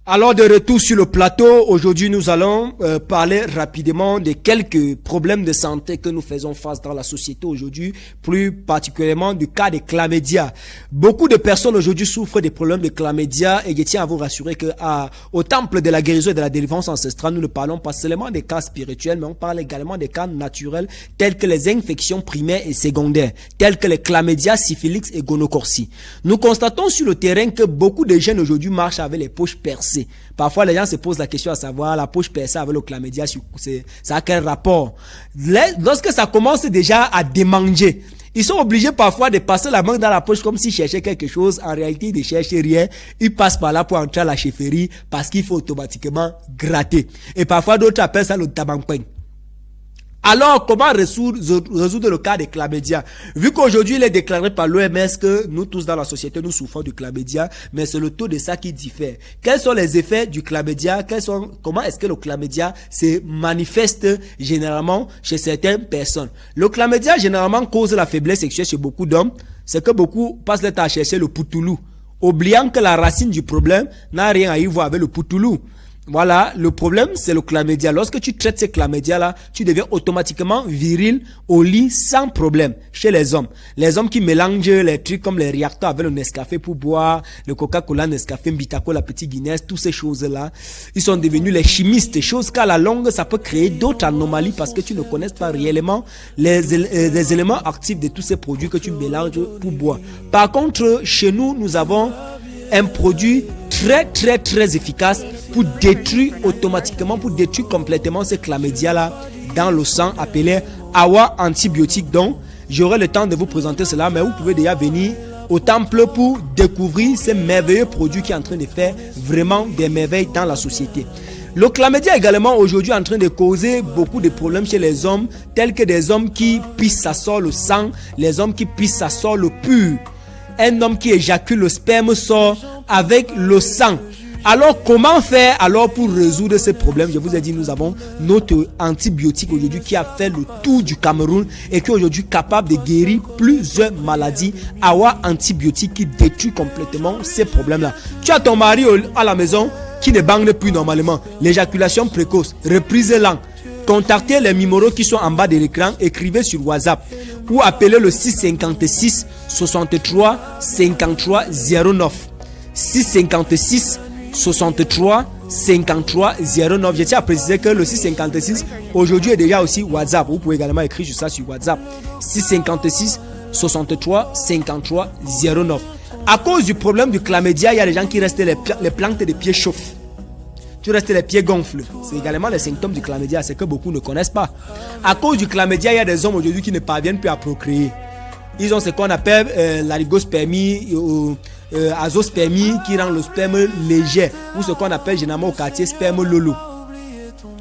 Alors de retour sur le plateau, aujourd'hui nous allons parler rapidement de quelques problèmes de santé que nous faisons face dans la société aujourd'hui, plus particulièrement du cas des chlamydia. Beaucoup de personnes aujourd'hui souffrent des problèmes de chlamydia et je tiens à vous rassurer que au temple de la guérison et de la délivrance ancestrale, nous ne parlons pas seulement des cas spirituels, mais on parle également des cas naturels tels que les infections primaires et secondaires, tels que les chlamydia, syphilis et gonocorcie. Nous constatons sur le terrain que beaucoup de jeunes aujourd'hui marchent avec les poches percées. Parfois, les gens se posent la question à savoir, la poche percée avec le chlamydia, ça a quel rapport? Lorsque ça commence déjà à démanger, ils sont obligés parfois de passer la main dans la poche comme s'ils cherchaient quelque chose. En réalité, ils ne cherchent rien. Ils passent par là pour entrer à la chefferie parce qu'il faut automatiquement gratter. Et parfois, d'autres appellent ça le tabampeng. Alors, comment résoudre le cas des chlamydia? Vu qu'aujourd'hui, il est déclaré par l'OMS que nous tous dans la société, nous souffrons du chlamydia, mais c'est le taux de ça qui diffère. Quels sont les effets du chlamydia? Comment est-ce que le chlamydia se manifeste généralement chez certaines personnes? Le chlamydia, généralement, cause la faiblesse sexuelle chez beaucoup d'hommes. C'est que beaucoup passent le temps à chercher le poutoulou, oubliant que la racine du problème n'a rien à y voir avec le poutoulou. Voilà, le problème, c'est le chlamydia. Lorsque tu traites ces chlamydia-là, tu deviens automatiquement viril au lit sans problème chez les hommes. Les hommes qui mélangent les trucs comme les réacteurs avec le Nescafé pour boire, le Coca-Cola, Nescafé, Mbitako, la petite Guinness, toutes ces choses-là, ils sont devenus les chimistes. Chose qu'à la longue, ça peut créer d'autres anomalies parce que tu ne connais pas réellement les éléments actifs de tous ces produits que tu mélanges pour boire. Par contre, chez nous, nous avons un produit très efficace pour détruire automatiquement, pour détruire complètement ces chlamydia-là dans le sang, appelé Awa antibiotique. Donc, j'aurai le temps de vous présenter cela, mais vous pouvez déjà venir au temple pour découvrir ces merveilleux produits qui est en train de faire vraiment des merveilles dans la société. Le chlamydia est également aujourd'hui en train de causer beaucoup de problèmes chez les hommes, tels que des hommes qui pissent, ça sort le sang, les hommes qui pissent, ça sort le pur. Un homme qui éjacule, le sperme sort avec le sang. Alors, comment faire alors pour résoudre ces problèmes? Je vous ai dit, nous avons notre antibiotique aujourd'hui qui a fait le tour du Cameroun et qui est aujourd'hui capable de guérir plusieurs maladies. Awa antibiotique qui détruit complètement ces problèmes-là. Tu as ton mari à la maison qui ne bande plus normalement. L'éjaculation précoce, reprise lente. Contactez les numéros qui sont en bas de l'écran, écrivez sur WhatsApp ou appelez le 656 63 53 09. 656 63 53 09. Je tiens à préciser que le 656 aujourd'hui est déjà aussi WhatsApp. Vous pouvez également écrire sur ça sur WhatsApp. 656 63 53 09. À cause du problème du chlamydia, il y a des gens qui restent les plantes des pieds chauffent. Tu restes les pieds gonflent. C'est également les symptômes du chlamydia, c'est que beaucoup ne connaissent pas. À cause du chlamydia, il y a des hommes aujourd'hui qui ne parviennent plus à procréer. Ils ont ce qu'on appelle l'arigospermie ou azospermie qui rend le sperme léger, ou ce qu'on appelle généralement au quartier sperme lolo,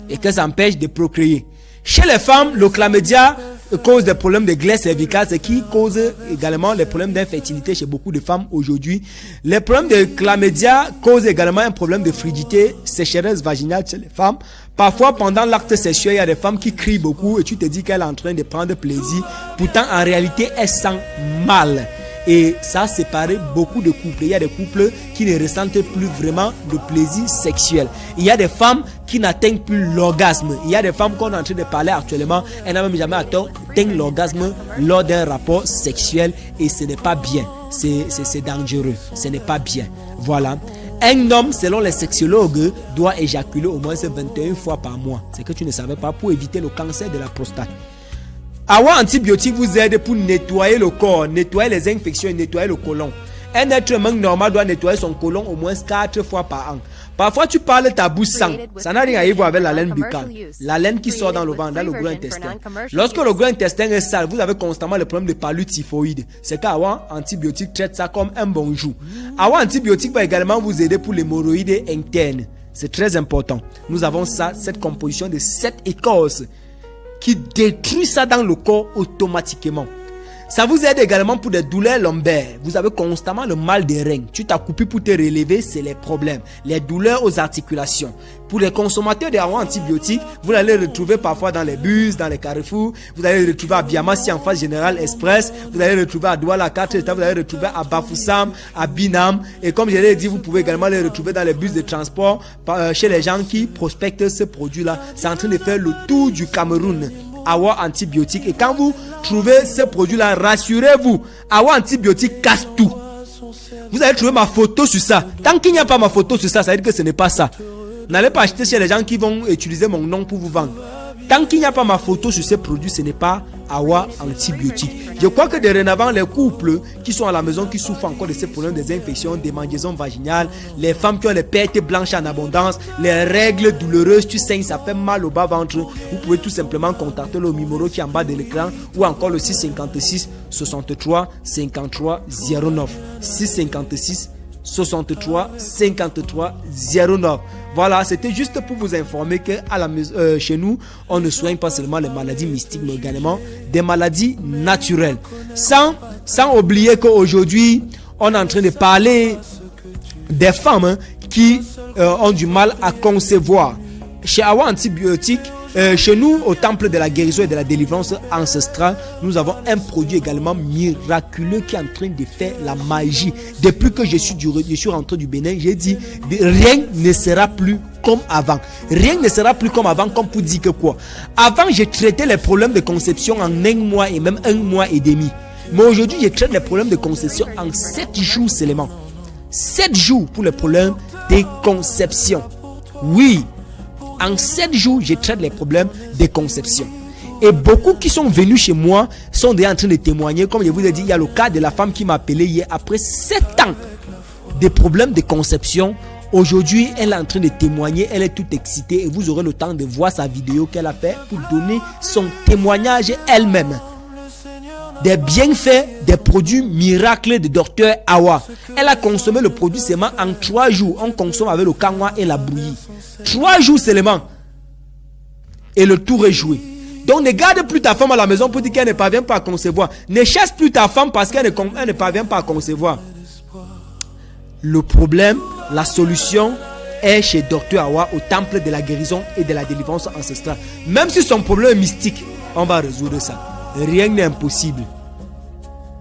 et que ça empêche de procréer. Chez les femmes, le chlamydia cause des problèmes de glisse cervicale, ce qui cause également les problèmes d'infertilité chez beaucoup de femmes aujourd'hui. Les problèmes de chlamydia causent également un problème de frigidité, sécheresse vaginale chez les femmes. Parfois, pendant l'acte sexuel, il y a des femmes qui crient beaucoup et tu te dis qu'elle est en train de prendre plaisir. Pourtant, en réalité, elle sent mal. Et ça a séparé beaucoup de couples. Il y a des couples qui ne ressentent plus vraiment de plaisir sexuel. Il y a des femmes qui n'atteignent plus l'orgasme. Il y a des femmes qu'on est en train de parler actuellement. Elles n'ont même jamais atteint l'orgasme lors d'un rapport sexuel. Et ce n'est pas bien. C'est dangereux. Ce n'est pas bien. Voilà. Un homme, selon les sexologues, doit éjaculer au moins 21 fois par mois. C'est que tu ne savais pas, pour éviter le cancer de la prostate. Awa antibiotique vous aide pour nettoyer le corps, nettoyer les infections et nettoyer le côlon. Un être humain normal doit nettoyer son côlon au moins 4 fois par an. Parfois tu parles ta bouche sang, ça n'a rien à voir avec la laine buccale. La laine qui sort dans le ventre, dans le gros intestin. Lorsque le gros intestin est sale, vous avez constamment le problème de palu typhoïde. C'est qu'Awa antibiotique traite ça comme un bonjour. Awa antibiotique va également vous aider pour l'hémorroïde interne. C'est très important. Nous avons ça, cette composition de 7 écorces qui détruit ça dans le corps automatiquement. Ça vous aide également pour des douleurs lombaires. Vous avez constamment le mal des reins. Tu t'as coupé pour te relever, c'est les problèmes. Les douleurs aux articulations. Pour les consommateurs d'AWA antibiotiques, vous allez le retrouver parfois dans les bus, dans les carrefours. Vous allez le retrouver à Biamassi en face Général Express. Vous allez le retrouver à Douala, à 4 états. Vous allez le retrouver à Bafoussam, à Binam. Et comme je l'ai dit, vous pouvez également le retrouver dans les bus de transport chez les gens qui prospectent ce produit-là. C'est en train de faire le tour du Cameroun. AWA antibiotique. Et quand vous trouvez ce produit-là, rassurez-vous, AWA antibiotique casse tout. Vous allez trouver ma photo sur ça. Tant qu'il n'y a pas ma photo sur ça, ça veut dire que ce n'est pas ça. N'allez pas acheter chez les gens qui vont utiliser mon nom pour vous vendre. Tant qu'il n'y a pas ma photo sur ces produits, ce n'est pas AWA antibiotique. Je crois que dorénavant, les couples qui sont à la maison, qui souffrent encore de ces problèmes des infections, des mangeaisons vaginales, les femmes qui ont les pertes blanches en abondance, les règles douloureuses, tu saignes, ça fait mal au bas-ventre, vous pouvez tout simplement contacter le numéro qui est en bas de l'écran ou encore le 656 63 53 09. 656 63 53 09. Voilà, c'était juste pour vous informer que chez nous, on ne soigne pas seulement les maladies mystiques, mais également des maladies naturelles. Sans oublier qu'aujourd'hui, on est en train de parler des femmes qui ont du mal à concevoir. Chez AWA antibiotique, chez nous, au temple de la guérison et de la délivrance ancestrale, nous avons un produit également miraculeux qui est en train de faire la magie. Depuis que je suis rentré du Bénin, j'ai dit rien ne sera plus comme avant. Rien ne sera plus comme avant, comme pour dire que quoi. Avant, j'ai traité les problèmes de conception en 1 mois et même 1 mois et demi. Mais aujourd'hui, je traite les problèmes de conception en 7 jours seulement. 7 jours pour les problèmes de conception. Oui. En 7 jours, je traite les problèmes de conception. Et beaucoup qui sont venus chez moi sont déjà en train de témoigner. Comme je vous ai dit, il y a le cas de la femme qui m'a appelé hier. Après 7 ans de problèmes de conception, aujourd'hui, elle est en train de témoigner. Elle est toute excitée. Et vous aurez le temps de voir sa vidéo qu'elle a fait pour donner son témoignage elle-même. Des bienfaits, des produits miracles de Dr AWA. Elle a consommé le produit seulement en 3 jours. On consomme avec le kanwa et la bouillie. 3 jours seulement. Et le tour est joué. Donc ne garde plus ta femme à la maison pour dire qu'elle ne parvient pas à concevoir. Ne chasse plus ta femme parce qu'elle ne parvient pas à concevoir. Le problème, la solution est chez Dr AWA au temple de la guérison et de la délivrance ancestrale. Même si son problème est mystique, on va résoudre ça. Rien n'est impossible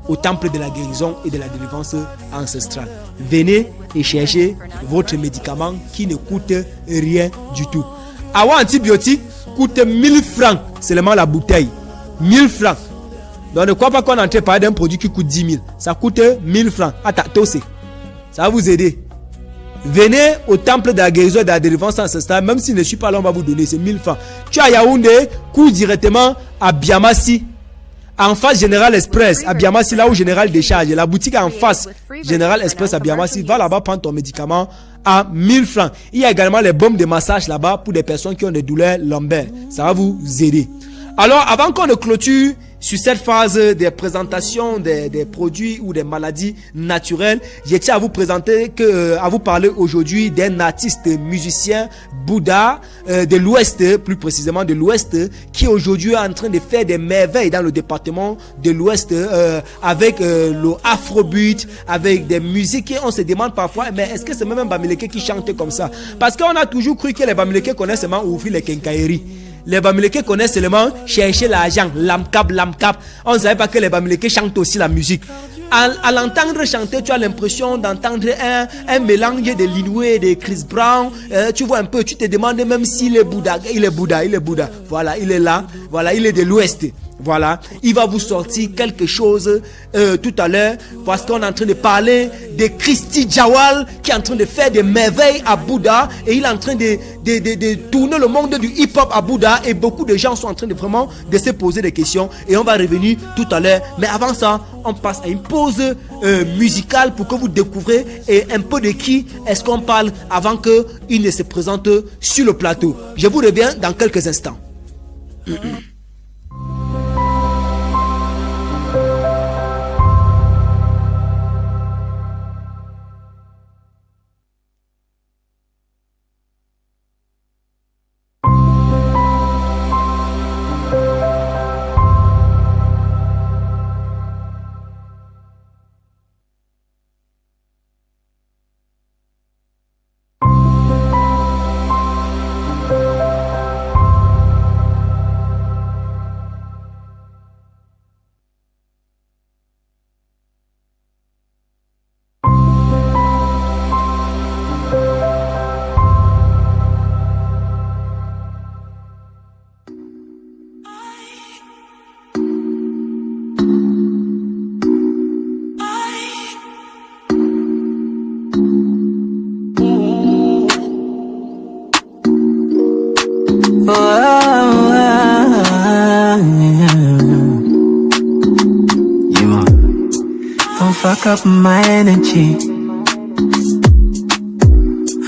au temple de la guérison et de la délivrance ancestrale. Venez et cherchez votre médicament qui ne coûte rien du tout. AWA antibiotique coûte 1000 francs seulement la bouteille. 1000 francs. Donc ne crois pas qu'on est en train de parler d'un produit qui coûte 10 000. Ça coûte 1000 francs. Attends, ça va vous aider. Venez au temple de la guérison et de la délivrance ancestrale. Même si je ne suis pas là, on va vous donner ces 1000 francs. Tu as Yaoundé, cours directement à Biamassi. En face Général Express à Biamassi, là où Général décharge. La boutique en face Général Express à Biamassi. Va là-bas prendre ton médicament à 1000 francs. Il y a également les bombes de massage là-bas pour des personnes qui ont des douleurs lombaires. Ça va vous aider. Alors, avant qu'on ne clôture sur cette phase des présentations des produits ou des maladies naturelles, je tiens à vous présenter à vous parler aujourd'hui d'un artiste musicien Bouddha de l'Ouest, plus précisément de l'Ouest, qui aujourd'hui est en train de faire des merveilles dans le département de l'Ouest avec le afrobeat, avec des musiques et on se demande parfois, mais est-ce que c'est même un Bamileke qui chante comme ça? Parce qu'on a toujours cru que les Bamileke connaissent seulement ouvrir les quincailleries. Les Bamileke connaissent seulement chercher l'argent, lamkap. On ne savait pas que les Bamileke chantent aussi la musique. À l'entendre chanter, tu as l'impression d'entendre un mélange de Linoué et de Chris Brown. Tu vois un peu, tu te demandes même s'il est Bouddha. Il est Bouddha. Voilà, il est là. Voilà, il est de l'Ouest. Voilà, il va vous sortir quelque chose tout à l'heure parce qu'on est en train de parler de Christy Jawal qui est en train de faire des merveilles à Bouddha et il est en train de tourner le monde du hip-hop à Bouddha et beaucoup de gens sont en train de vraiment de se poser des questions et on va revenir tout à l'heure. Mais avant ça, on passe à une pause musicale pour que vous découvrez un peu de qui est-ce qu'on parle avant qu'il ne se présente sur le plateau. Je vous reviens dans quelques instants. Don't fuck up my energy.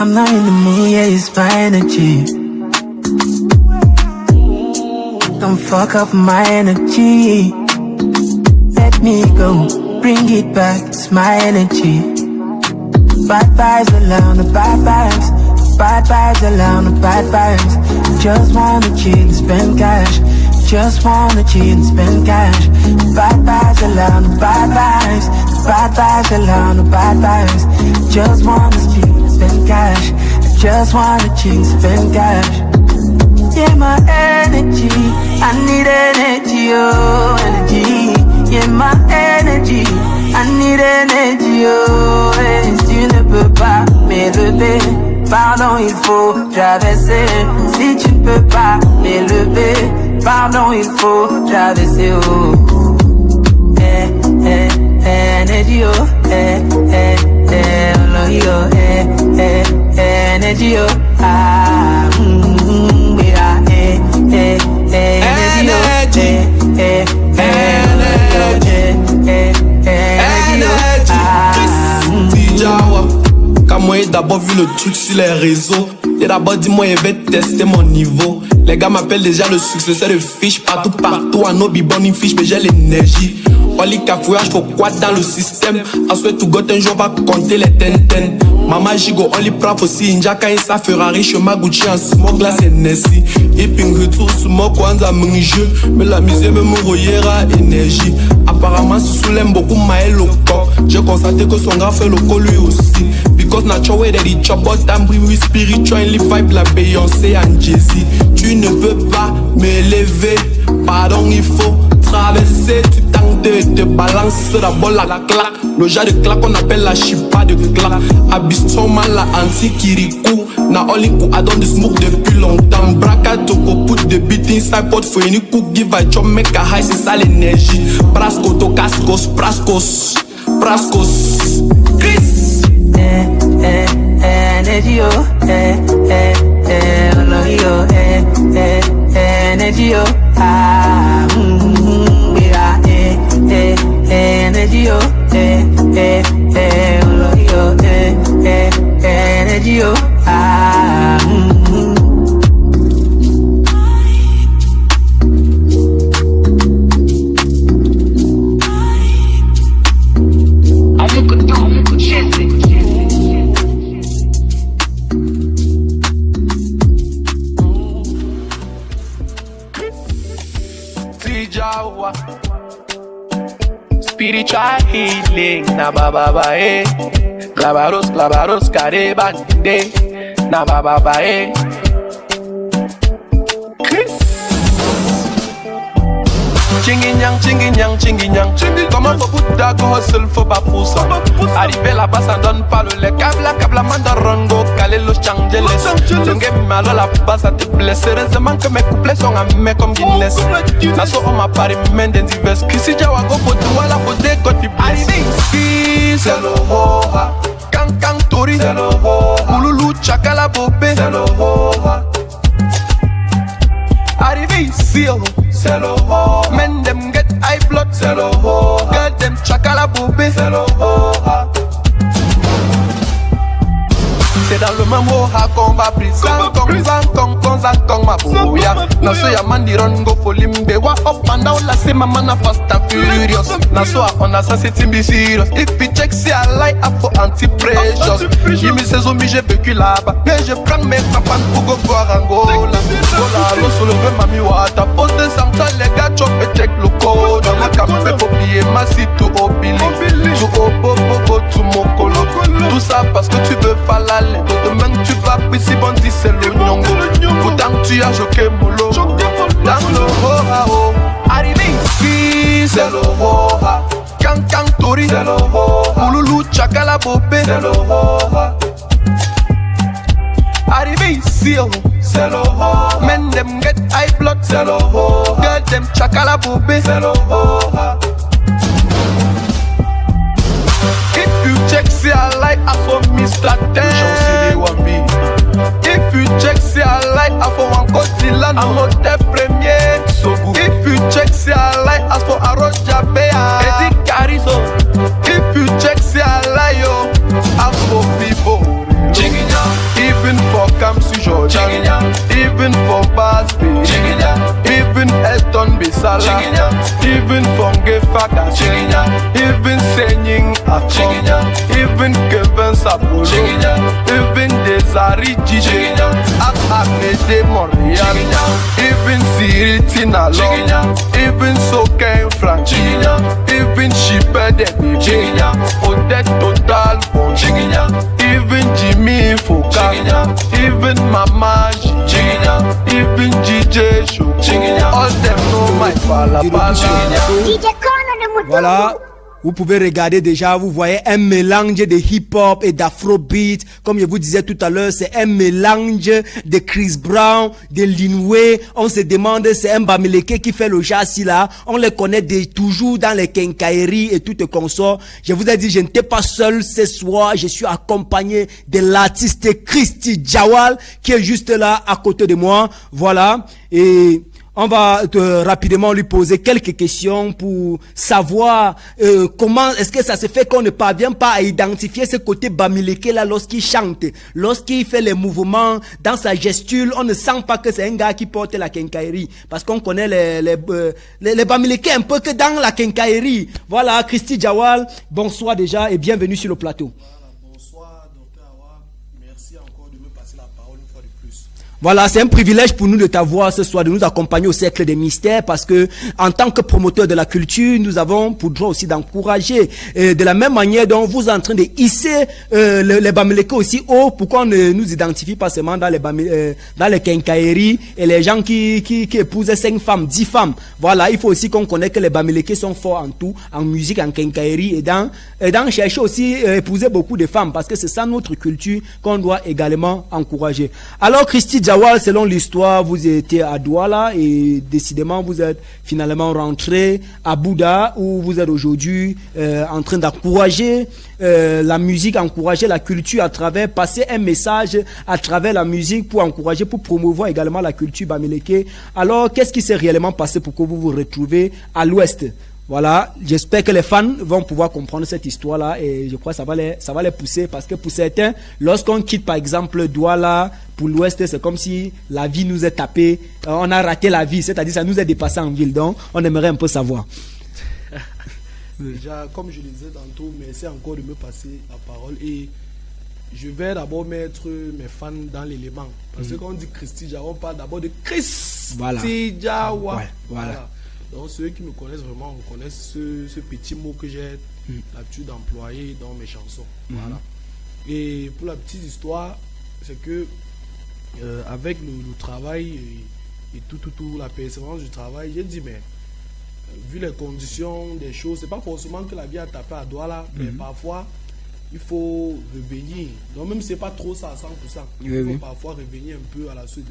I'm not in the mood, yeah, it's my energy. Don't fuck up my energy. Let me go, bring it back, it's my energy. Bad vibes around the bad vibes. Bad vibes around the bad vibes. Just wanna chill and spend cash. Just wanna chill and spend cash. Bad vibes around the bad vibes. Bad vibes around the bad vibes. Just wanna chill and spend cash. Just wanna chill and spend cash. Yeah, my energy, I need energy, oh, energy. Yeah, my energy, I need energy, oh, et tu ne peux pas m'élever, pardon, il faut traverser. Si tu ne peux pas m'élever, pardon, il faut traverser, oh. Energy, oh, energy, oh, ah, Quand moi j'ai d'abord vu le truc sur les réseaux, j'ai d'abord dit moi je vais tester mon niveau. Les gars m'appellent déjà le succès de fiche partout, à nos bibons une fiche mais j'ai l'énergie. Oli cafouillage faut quoi dans le système. Ensuite tout goûte un jour va compter les tenten. Maman Jigo on les prend aussi Injaka et sa Ferrari chemin Gucci en smoke là c'est Nessie. Et puis retour sur moi quand à mon jeu. Mais la misère me mouillera énergie. Apparemment sous l'aime beaucoup Maël au corps. J'ai constaté que son gars fait le col lui aussi. Because natural way that he chop out and bring we spiritually vibe la Beyoncé and Jay-Z. Tu ne peux pas m'élever, pardon il faut traverser. Tu tentes de te balancer d'abord la claque. Le genre de claque qu'on appelle la chipa de claque. Abistoma la anti-kirikou. Na oliku I don't smoke depuis longtemps. Braca toko put the beat inside pot for any cook. Give a chop make a high c'est ça l'énergie. Brasco to cascos, brascos, brascos. Chris energy, oh, energy, oh, ah, yeah, energy, oh, energy, oh, ah, spiritual healing, na baba eh. Clavaros, care bande, na baba eh. Chinginyang. Comment faut Bouddha go hustle, faut pas pousser. Arriver là-bas, ça donne pas le lait. Cabla, mandarongo, calé los changeles. Tungue malo là-bas, ça te blesse. Heureusement que mes couplets sont amés comme Guinness. Naso on m'a parlé, men divers. Kisi Jawago, faut tout à la beauté, quand tu blesses. Arrivé ici, c'est le hoa. Kang Tori, c'est le hoa. Kouloulou, Chakala Bobé, c'est le hoa. Arrivé ici, c'est le hoa. Men them get high blood, c'est le hoa. Girl them chakala boubé, c'est le hoa. C'est dans le même hoa qu'on va briser. Zankong ma bouya. Naso ya mandiron go for limbe. Wa up and down la c'est maman na fast and furious. Naso on a ça c'est timbi serious. If you check si I like up for anti-precious. J'ai mis ces zombies j'ai vécu là-bas. Mais je prends mes papas pour go voir Angola. Gola l'eau sur le vrai mami wata. Poste de samta les gars chop et check le code. Dans ma campé pour plier ma si tout au billy. Tout au bobo tout mon colo. Tout ça parce que tu veux falale. Demain tu vas pisser bandit c'est le nyongo. Pourtant tu as choqué mollo. Dans le hoa oh. Arrivé ici c'est le hoa. Kang Tori c'est le hoa. Kouloulou Chakala Bobé c'est le hoa. Arrivé ici oh. C'est le hoa. Men them get high blood c'est le hoa. Girl them Chakala Bobé c'est le hoa. If you check see I like for me. Sala, even Fonge Fakase, even Senying Afro, even Kevin Sapolo, even Desari Gigi, Akmede Montreal, even Siri Tinalo, even Soken Franchi, even Shipper de Bibi, Odette Total Bonji, even Jimmy Foka, even Mama Gigi, even DJ Show, all them know my palabala. Voilà, vous pouvez regarder déjà, vous voyez un mélange de hip-hop et d'afrobeat. Comme je vous disais tout à l'heure, c'est un mélange de Chris Brown, de Linway. On se demande, c'est un Bamileke qui fait le jazz là. On les connaît toujours dans les quincailleries et toutes consorts. Je vous ai dit, je n'étais pas seul ce soir. Je suis accompagné de l'artiste Christy Jawal qui est juste là à côté de moi. Voilà. Et on va rapidement lui poser quelques questions pour savoir comment est-ce que ça se fait qu'on ne parvient pas à identifier ce côté Bamileke là lorsqu'il chante, lorsqu'il fait les mouvements dans sa gestuelle, on ne sent pas que c'est un gars qui porte la quincaillerie parce qu'on connaît les Bamileke un peu que dans la quincaillerie. Voilà, Christy Jawal, bonsoir déjà et bienvenue sur le plateau. Bonsoir, Dr. Awa. Merci encore de me passer la parole une fois de plus. Voilà, c'est un privilège pour nous de t'avoir ce soir, de nous accompagner au cercle des mystères parce que en tant que promoteur de la culture, nous avons pour droit aussi d'encourager de la même manière dont vous êtes en train de hisser les Bamileke aussi haut. Pourquoi on ne nous identifie pas seulement dans les quincailleries et les gens qui épousent 5 femmes, 10 femmes. Voilà, il faut aussi qu'on connaisse que les Bamileke sont forts en tout, en musique, en quincaillerie et dans chercher aussi épouser beaucoup de femmes parce que c'est ça notre culture qu'on doit également encourager. Alors Christy Jawal, selon l'histoire, vous étiez à Douala et décidément vous êtes finalement rentré à Bouddha où vous êtes aujourd'hui en train d'encourager la musique, encourager la culture à travers, passer un message à travers la musique pour encourager, pour promouvoir également la culture Bamileke. Alors, qu'est-ce qui s'est réellement passé pour que vous vous retrouvez à l'ouest? Voilà, j'espère que les fans vont pouvoir comprendre cette histoire-là et je crois que ça va les pousser parce que pour certains, lorsqu'on quitte par exemple Douala pour l'ouest, c'est comme si la vie nous est tapée, on a raté la vie, c'est-à-dire ça nous est dépassé en ville, donc on aimerait un peu savoir. Déjà, comme je le disais tantôt, merci encore de me passer la parole et je vais d'abord mettre mes fans dans l'élément parce que quand on dit Christy Jawal, on parle d'abord de Christy Jawal. Ouais, voilà. Donc ceux qui me connaissent vraiment reconnaissent ce petit mot que j'ai l'habitude d'employer dans mes chansons. Voilà. Et pour la petite histoire, c'est que avec le travail et tout, la persévérance du travail, j'ai dit mais vu les conditions des choses, c'est pas forcément que la vie a tapé à Douala, mais parfois il faut revenir. Donc même si c'est pas trop ça à 100%, il faut parfois revenir un peu à la suite.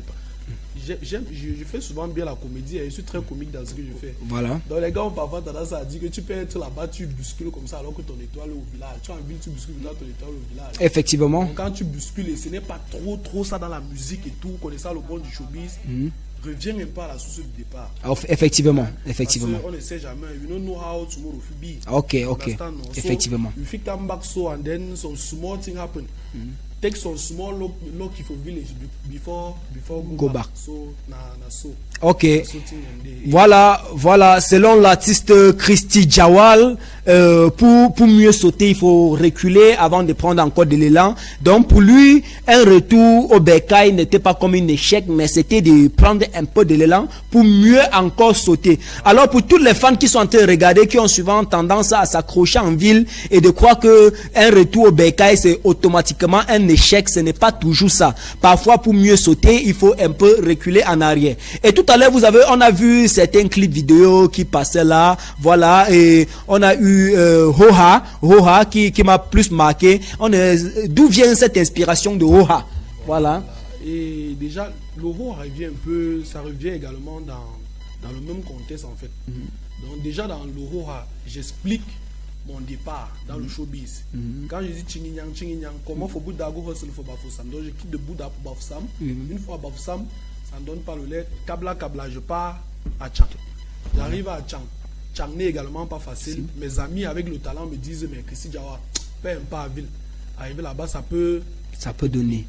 Je fais souvent bien la comédie et je suis très comique dans ce que je fais. Voilà. Donc les gars ont parfois tendance à dire que tu peux être là-bas, tu bouscules comme ça alors que ton étoile est au village. Tu es en ville, tu bouscules dans ton étoile au village. Effectivement. Donc, quand tu bouscules, et ce n'est pas trop ça dans la musique et tout, connaissant le monde du showbiz, reviens un peu à la source du départ. Effectivement, effectivement. Parce qu'on ne sait jamais. You don't know how tomorrow will be. Okay. So, effectivement. you fit come back so and then some small thing happen. Take some small look for village before go back. So Ok. Voilà. Selon l'artiste Christy Jawal, pour mieux sauter, il faut reculer avant de prendre encore de l'élan. Donc pour lui, un retour au bercail n'était pas comme un échec, mais c'était de prendre un peu de l'élan pour mieux encore sauter. Alors pour tous les fans qui sont en train de regarder, qui ont souvent tendance à s'accrocher en ville et de croire que un retour au bercail c'est automatiquement un échec, ce n'est pas toujours ça. Parfois pour mieux sauter, il faut un peu reculer en arrière. Et tout à l'heure, on a vu certains clips vidéo qui passaient là, voilà, et on a eu Hoha qui m'a plus marqué. D'où vient cette inspiration de Hoha? Voilà. Et déjà, le Hoha revient un peu, ça revient également dans le même contexte en fait. Donc déjà dans le Hoha, j'explique mon départ dans le showbiz. Quand je dis Chinginyang, comment faut Bouddha go hustle for Bafoussam. Donc je quitte de Bouddha pour Bafoussam. Une fois à Bafoussam, ça ne donne pas le lait. Kabla, je pars à Tchang. J'arrive à Tchang. Tchang n'est également pas facile. Mes amis avec le talent me disent mais Christy Jawal, paie un pas à ville. Arriver là-bas, ça peut donner.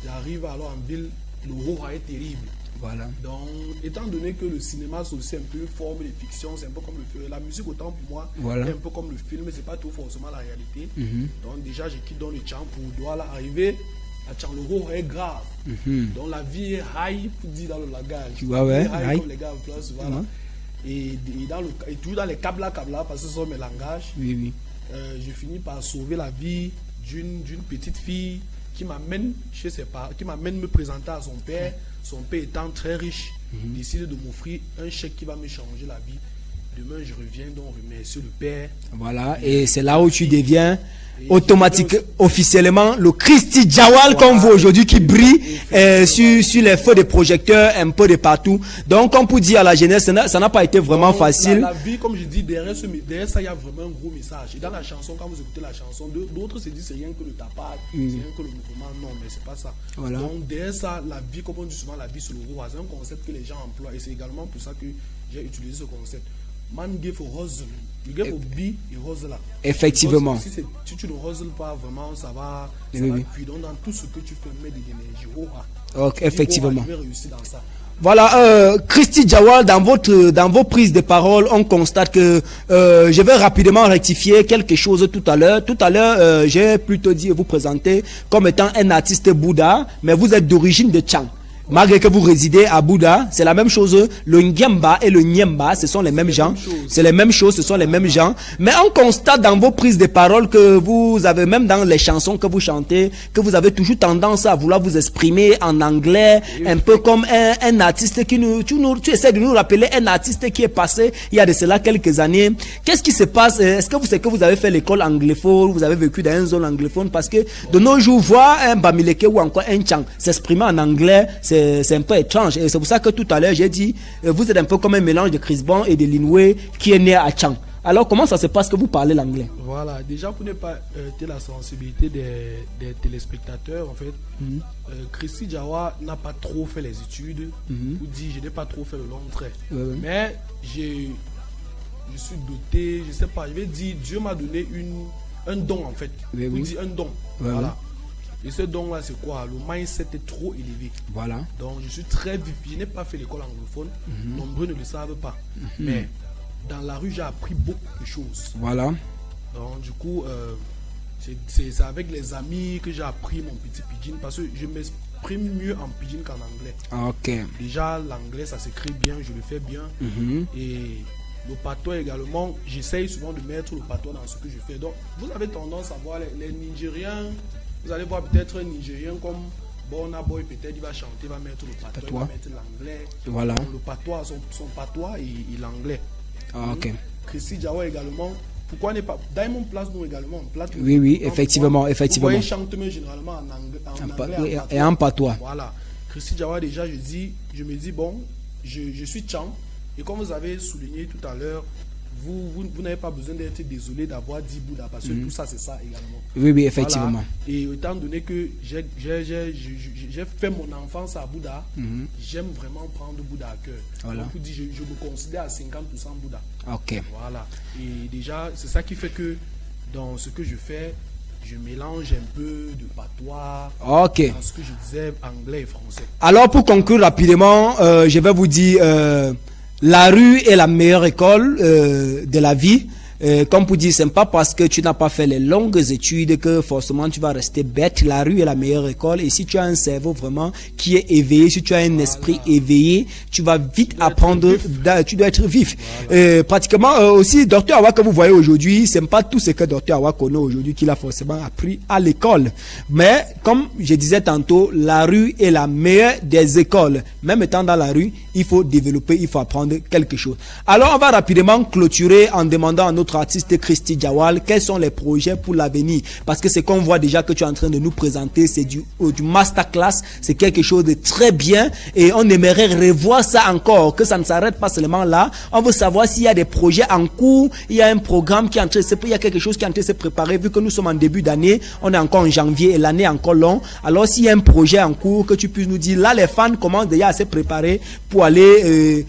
J'arrive alors en ville le horror est terrible. Voilà. Donc, étant donné que le cinéma c'est aussi un peu une forme de fiction, c'est un peu comme le film. La musique, autant pour moi, Voilà. est un peu comme le film, c'est pas tout forcément la réalité. Donc, déjà, je quitte dans le champ pour doit là arriver. À Chang, le horror est grave. Donc, la vie est high, pour dire dans le langage. Ouais, ouais, High, high. comme les gars en place, voilà. Et toujours dans les câbles parce que ce sont mes langages. Oui, oui. Je finis par sauver la vie d'une petite fille qui m'amène chez ses parents, qui m'amène me présenter à son père. Son père étant très riche, décide de m'offrir un chèque qui va me changer la vie. Demain, je reviens donc remercier le père. Voilà, et c'est là où tu deviens automatique, officiellement, le Christy Jawal comme vous aujourd'hui qui brille sur les feux des projecteurs un peu de partout. Donc, comme pour dire à la jeunesse, ça n'a pas été vraiment facile. La vie, comme je dis, derrière ça, il y a vraiment un gros message. Et dans la chanson, quand vous écoutez la chanson, d'autres se disent c'est rien que le tapage, c'est rien que le mouvement. Non, mais c'est pas ça. Voilà. Donc, derrière ça, la vie, comme on dit souvent, la vie sur le roi, c'est un concept que les gens emploient. Et c'est également pour ça que j'ai utilisé ce concept. Man give for hustle. You give for be a hustler. Effectivement. Si tu ne hustles pas vraiment, ça va cuire. Donc, dans tout ce que tu fais, mets de l'énergie. Ok, effectivement. Je vais réussir dans ça. Voilà, Christy Jawal, dans vos prises de parole, on constate que je vais rapidement rectifier quelque chose tout à l'heure. Tout à l'heure, j'ai plutôt dit vous présenter comme étant un artiste Bouddha, mais vous êtes d'origine de Tchang. Malgré que vous résidez à Bouddha, c'est la même chose. Le Nyemba et le Nyemba, ce sont les mêmes gens. C'est les mêmes choses, ce sont les mêmes gens. Mais on constate dans vos prises de parole que vous avez, même dans les chansons que vous chantez, que vous avez toujours tendance à vouloir vous exprimer en anglais, un peu comme un artiste tu essaies de nous rappeler un artiste qui est passé il y a de cela quelques années. Qu'est-ce qui se passe? Est-ce que vous avez fait l'école anglophone, vous avez vécu dans une zone anglophone? Parce que de nos jours, voir un Bamileke ou encore un Tchang s'exprimer en anglais, c'est un peu étrange. Et c'est pour ça que tout à l'heure, j'ai dit, vous êtes un peu comme un mélange de Chris Brown et de Linway qui est né à Tchang. Alors, comment ça se passe que vous parlez l'anglais? Voilà, déjà pour ne pas heurter la sensibilité des téléspectateurs, en fait, Christy Jawal n'a pas trop fait les études, ou dit, je n'ai pas trop fait le long trait. Mais je suis doté, je sais pas, je vais dire, Dieu m'a donné un don, en fait. Ou dit un don. Voilà. Et ce don-là, c'est quoi? Le mindset est trop élevé. Voilà. Donc, je suis très vif. Je n'ai pas fait l'école anglophone. Nombreux ne le savent pas. Mais dans la rue, j'ai appris beaucoup de choses. Voilà. Donc, du coup, c'est avec les amis que j'ai appris mon petit pidgin. Parce que je m'exprime mieux en pidgin qu'en anglais. Ok. Déjà, l'anglais, ça s'écrit bien. Je le fais bien. Et le patois également, j'essaye souvent de mettre le patois dans ce que je fais. Donc, vous avez tendance à voir les Nigériens. Vous allez voir peut-être un Nigérien comme Burna Boy, peut-être il va chanter, il va mettre le patois, il va mettre l'anglais. Voilà. Donc, le patois, son patois et l'anglais. Ok. Christy Jawal également. Pourquoi n'est pas Diamond Place nous également en plate. Oui, oui, effectivement, effectivement. Vous voyez, chante généralement en anglais et en patois. Voilà. Christy Jawal, déjà, je me dis, bon, je suis Tchang. Et comme vous avez souligné tout à l'heure, vous n'avez pas besoin d'être désolé d'avoir dit Bouddha, parce que tout ça, c'est ça également. Oui, oui, effectivement. Voilà. Et étant donné que j'ai fait mon enfance à Bouddha, j'aime vraiment prendre Bouddha à cœur. Voilà. Donc, je me considère à 50% Bouddha. Ok. Voilà. Et déjà, c'est ça qui fait que dans ce que je fais, je mélange un peu de patois. Ok. Dans ce que je disais, anglais et français. Alors, pour conclure rapidement, je vais vous dire... la rue est la meilleure école de la vie. Comme pour dire, c'est pas parce que tu n'as pas fait les longues études que forcément tu vas rester bête. La rue est la meilleure école. Et si tu as un cerveau vraiment qui est éveillé, si tu as un esprit éveillé, tu vas vite apprendre. Tu dois être vif. Pratiquement aussi, Dr Awa que vous voyez aujourd'hui, c'est pas tout ce que Dr Awa connaît aujourd'hui qu'il a forcément appris à l'école. Mais comme je disais tantôt, la rue est la meilleure des écoles. Même étant dans la rue, il faut développer, il faut apprendre quelque chose. Alors on va rapidement clôturer en demandant à notre artiste Christy Jawal quels sont les projets pour l'avenir, parce que c'est qu'on voit déjà que tu es en train de nous présenter, c'est du masterclass, c'est quelque chose de très bien et on aimerait revoir ça encore, que ça ne s'arrête pas seulement là. On veut savoir s'il y a des projets en cours, il y a un programme qui est en train de se préparer, il y a quelque chose qui est en train de se préparer, vu que nous sommes en début d'année, on est encore en janvier et l'année est encore longue. Alors s'il y a un projet en cours, que tu puisses nous dire, là les fans commencent déjà à se préparer pour aller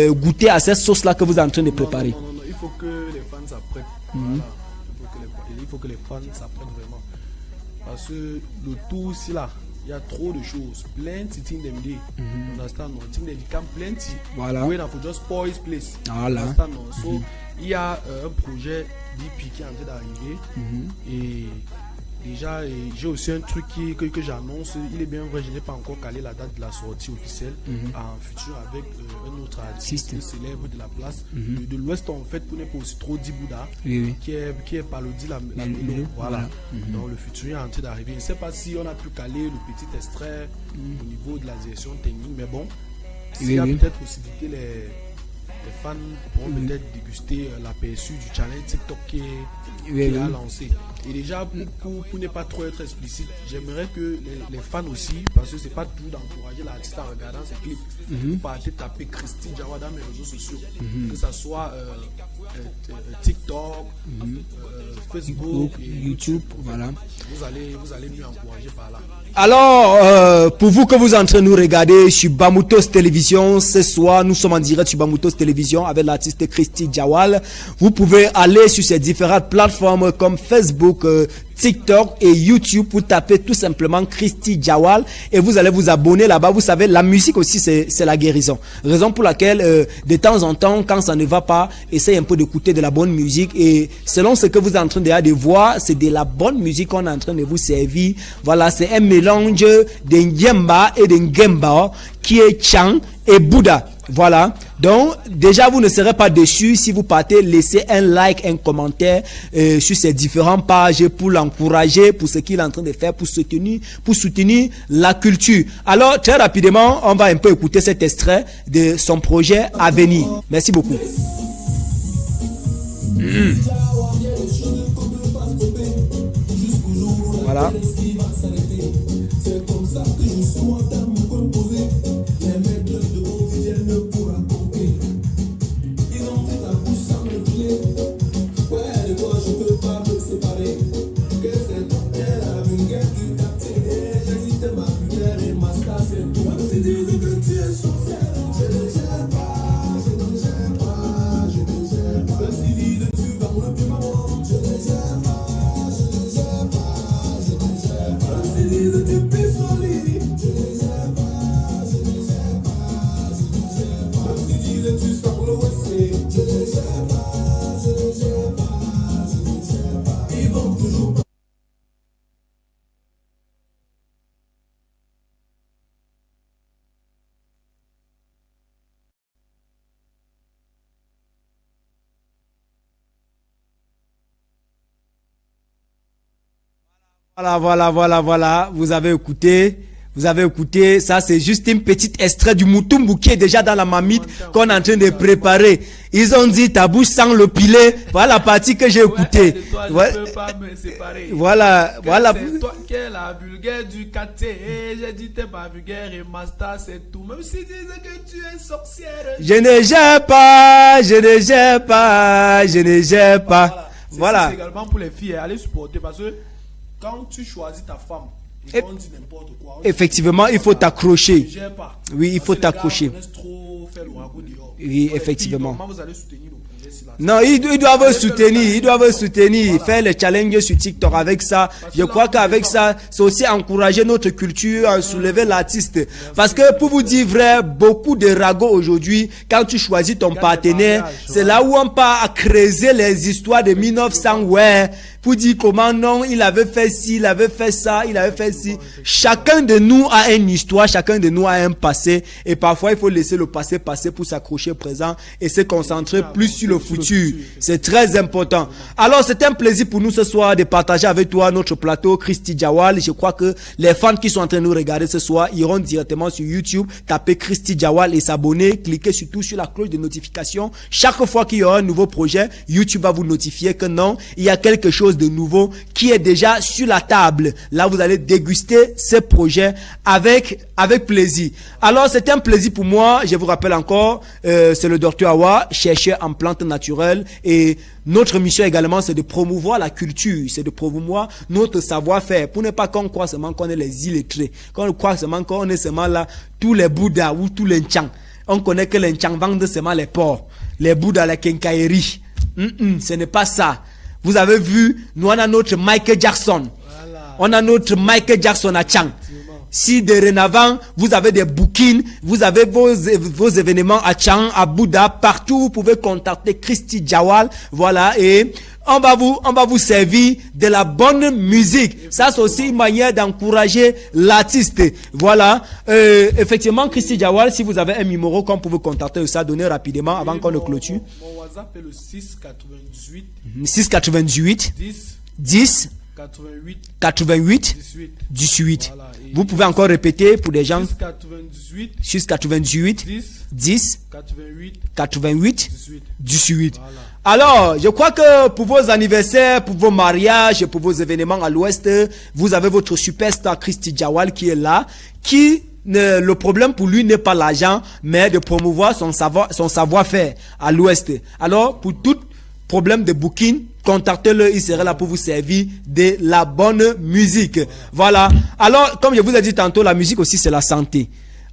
goûter à cette sauce là que vous êtes en train de préparer. Non, il faut que les fans s'apprêtent. Voilà. Il faut que les fans s'apprêtent vraiment. Parce que le tout aussi là, il y a trop de choses. Plenty things them day. Understand? No? Things they become plenty. Voilà. When I for just spoil this place. Voilà. Understand? No? So, il y a un projet d'IP qui est en train d'arriver. Et déjà, j'ai aussi un truc que j'annonce. Il est bien vrai, je n'ai pas encore calé la date de la sortie officielle en futur avec un autre artiste célèbre de la place de l'Ouest en fait, pour ne pas aussi trop dit Bouddha, qui est Palodi la Mélo. Voilà. Donc le futur est en train d'arriver. Je ne sais pas si on a pu caler le petit extrait au niveau de la direction technique, mais bon, s'il y a peut-être possibilité, les fans pourront peut-être déguster l'aperçu du challenge TikTok qui a lancé. Et déjà, pour ne pas trop être explicite, j'aimerais que les fans aussi, parce que c'est pas tout d'encourager l'artiste en regardant ses clips, partez taper Christy Jawa dans mes réseaux sociaux, que ce soit TikTok, Facebook, et YouTube, voilà. Vous allez mieux encourager par là. Alors, pour vous que vous êtes en train de nous regarder sur Bamoutos Télévision, ce soir, nous sommes en direct sur Bamoutos Télévision avec l'artiste Christy Jawal. Vous pouvez aller sur ces différentes plateformes comme Facebook, TikTok et YouTube pour taper tout simplement Christy Jawal et vous allez vous abonner là-bas. Vous savez, la musique aussi c'est la guérison. Raison pour laquelle de temps en temps, quand ça ne va pas, essayez un peu d'écouter de la bonne musique et selon ce que vous êtes en train de voir, c'est de la bonne musique qu'on est en train de vous servir. Voilà, c'est un mélange d'un Yemba et d'un Gemba qui est Chang et Bouddha. Voilà, donc déjà vous ne serez pas déçus si vous partez laisser un like, un commentaire sur ces différentes pages pour l'encourager, pour ce qu'il est en train de faire, pour soutenir la culture. Alors très rapidement, on va un peu écouter cet extrait de son projet à venir. Merci beaucoup. Voilà. Voilà. Vous avez écouté. Ça, c'est juste une petite extrait du Moutumbu qui est déjà dans la marmite qu'on est en train de préparer. Ils ont dit ta bouche sans le piler. Voilà la partie que j'ai écoutée. Voilà. C'est toi qui es la vulgaire du quartier. J'ai dit t'es pas vulgaire et master, c'est tout. Même si disais que tu es sorcière. Je ne gère pas. Voilà. C'est également pour les filles. Allez supporter parce que quand tu choisis ta femme, on dit n'importe quoi. Effectivement, il faut t'accrocher. Oui, il faut t'accrocher. Oui, effectivement. Comment vous allez soutenir le projet si la Non, ils doivent soutenir, faire les challenges sur TikTok avec ça. Je crois qu'avec ça, c'est aussi encourager notre culture, soulever l'artiste. Parce que pour vous dire vrai, beaucoup de ragots aujourd'hui, quand tu choisis ton partenaire, c'est là où on part à creuser les histoires de 1900, ouais, pour dire comment non, il avait fait ci, il avait fait ça, il avait fait ci. Chacun de nous a une histoire, chacun de nous a un passé, et parfois il faut laisser le passé passer pour s'accrocher au présent et se concentrer plus sur le futur. C'est très important. Alors c'est un plaisir pour nous ce soir de partager avec toi notre plateau Christy Jawal. Je crois que les fans qui sont en train de nous regarder ce soir iront directement sur YouTube, taper Christy Jawal et s'abonner, cliquer surtout sur la cloche de notification. Chaque fois qu'il y aura un nouveau projet, YouTube va vous notifier que non, il y a quelque chose de nouveau qui est déjà sur la table. Là, vous allez déguster ce projet avec plaisir. Alors, c'est un plaisir pour moi. Je vous rappelle encore, c'est le Dr Awa, chercheur en plantes naturelles, et notre mission également, c'est de promouvoir la culture, c'est de promouvoir notre savoir-faire, pour ne pas qu'on croit seulement qu'on est les illettrés, qu'on croit seulement qu'on est seulement là, tous les Bouddhas ou tous les Nchang. On connaît que les Nchang vendent seulement les porcs, les Bouddhas, les Kenkairi. Ce n'est pas ça. Vous avez vu, nous on a notre Michael Jackson. Voilà. On a notre Michael Jackson à Chang. Si dorénavant, vous avez des bookings, vous avez vos événements à Chang, à Bouddha, partout, vous pouvez contacter Christy Jawal. Voilà, et on va vous servir de la bonne musique. Ça, c'est aussi une manière d'encourager l'artiste. Voilà. Effectivement, Christy Jawal, si vous avez un numéro qu'on peut vous contacter, ça, donnez rapidement avant qu'on ne clôture. Mon WhatsApp est le 698 698 10 10 88 88 18. Voilà, Vous pouvez encore répéter pour des gens. 698 698 10 10 88 88 18. 18. Voilà. Alors, je crois que pour vos anniversaires, pour vos mariages, pour vos événements à l'ouest, vous avez votre superstar Christy Jawal qui est là, le problème pour lui n'est pas l'argent, mais de promouvoir son savoir-faire à l'ouest. Alors, pour tout problème de booking, contactez-le, il sera là pour vous servir de la bonne musique. Voilà. Alors, comme je vous ai dit tantôt, la musique aussi, c'est la santé.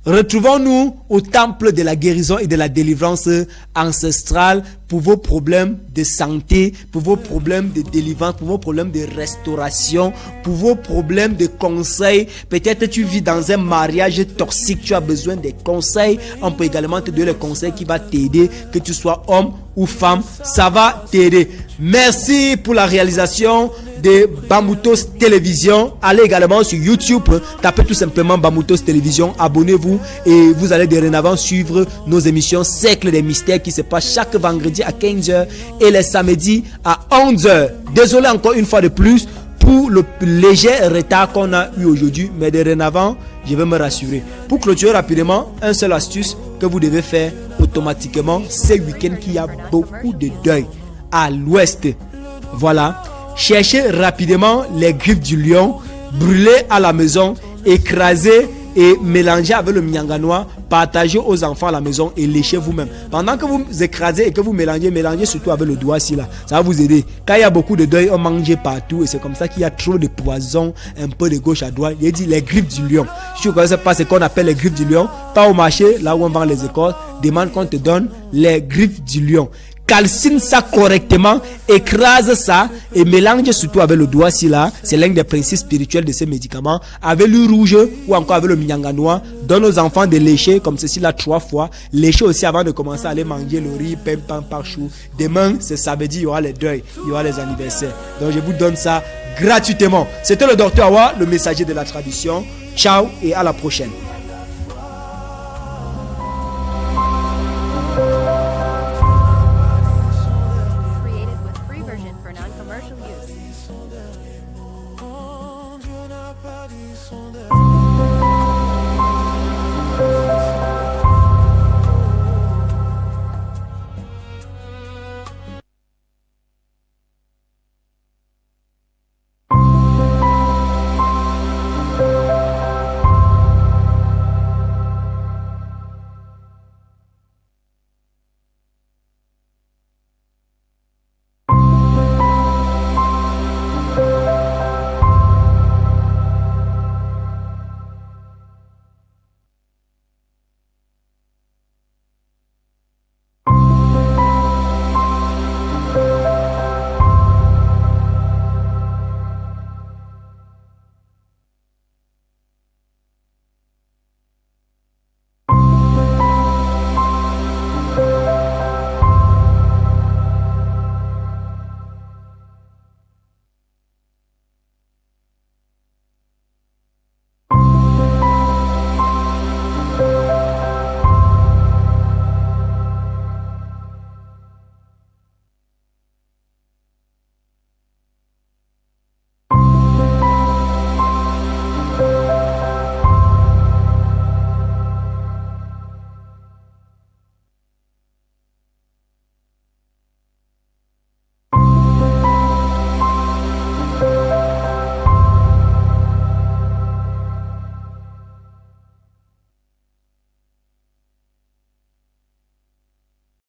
Retrouvons-nous au temple de la guérison et de la délivrance ancestrale pour vos problèmes de santé, pour vos problèmes de délivrance, pour vos problèmes de restauration, pour vos problèmes de conseils. Peut-être tu vis dans un mariage toxique, tu as besoin des conseils. On peut également te donner les conseils qui vont t'aider, que tu sois homme ou femme, ça va t'aider. Merci pour la réalisation de Bamoutos Télévision. Allez également sur YouTube, tapez tout simplement Bamoutos Télévision, abonnez-vous et vous allez dorénavant suivre nos émissions Cercle des Mystères qui se passe chaque vendredi à 15h et les samedis à 11h. Désolé encore une fois de plus pour le léger retard qu'on a eu aujourd'hui, mais dorénavant, je vais me rassurer. Pour clôturer rapidement, un seul astuce que vous devez faire automatiquement, ces week-ends qu'il y a beaucoup de deuil à l'ouest. Voilà. Cherchez rapidement les griffes du lion, brûlez à la maison, écrasez et mélangez avec le mianganois, partagez aux enfants à la maison et léchez vous-même. Pendant que vous écrasez et que vous mélangez surtout avec le doigt ici là. Ça va vous aider. Quand il y a beaucoup de deuil, on mange partout et c'est comme ça qu'il y a trop de poison, un peu de gauche à droite. Il dit les griffes du lion. Si vous ne connaissez pas ce qu'on appelle les griffes du lion, pas au marché, là où on vend les écorces, demande qu'on te donne les griffes du lion. Calcine ça correctement, écrase ça et mélange surtout avec le doigt ici là. C'est l'un des principes spirituels de ces médicaments. Avec le rouge ou encore avec le mianganois, donne aux enfants de lécher comme ceci là 3 fois. Lécher aussi avant de commencer à aller manger le riz, pain par chou. Demain, c'est samedi, il y aura les deuils, il y aura les anniversaires. Donc je vous donne ça gratuitement. C'était le docteur Awa, le messager de la tradition. Ciao et à la prochaine. For non-commercial use.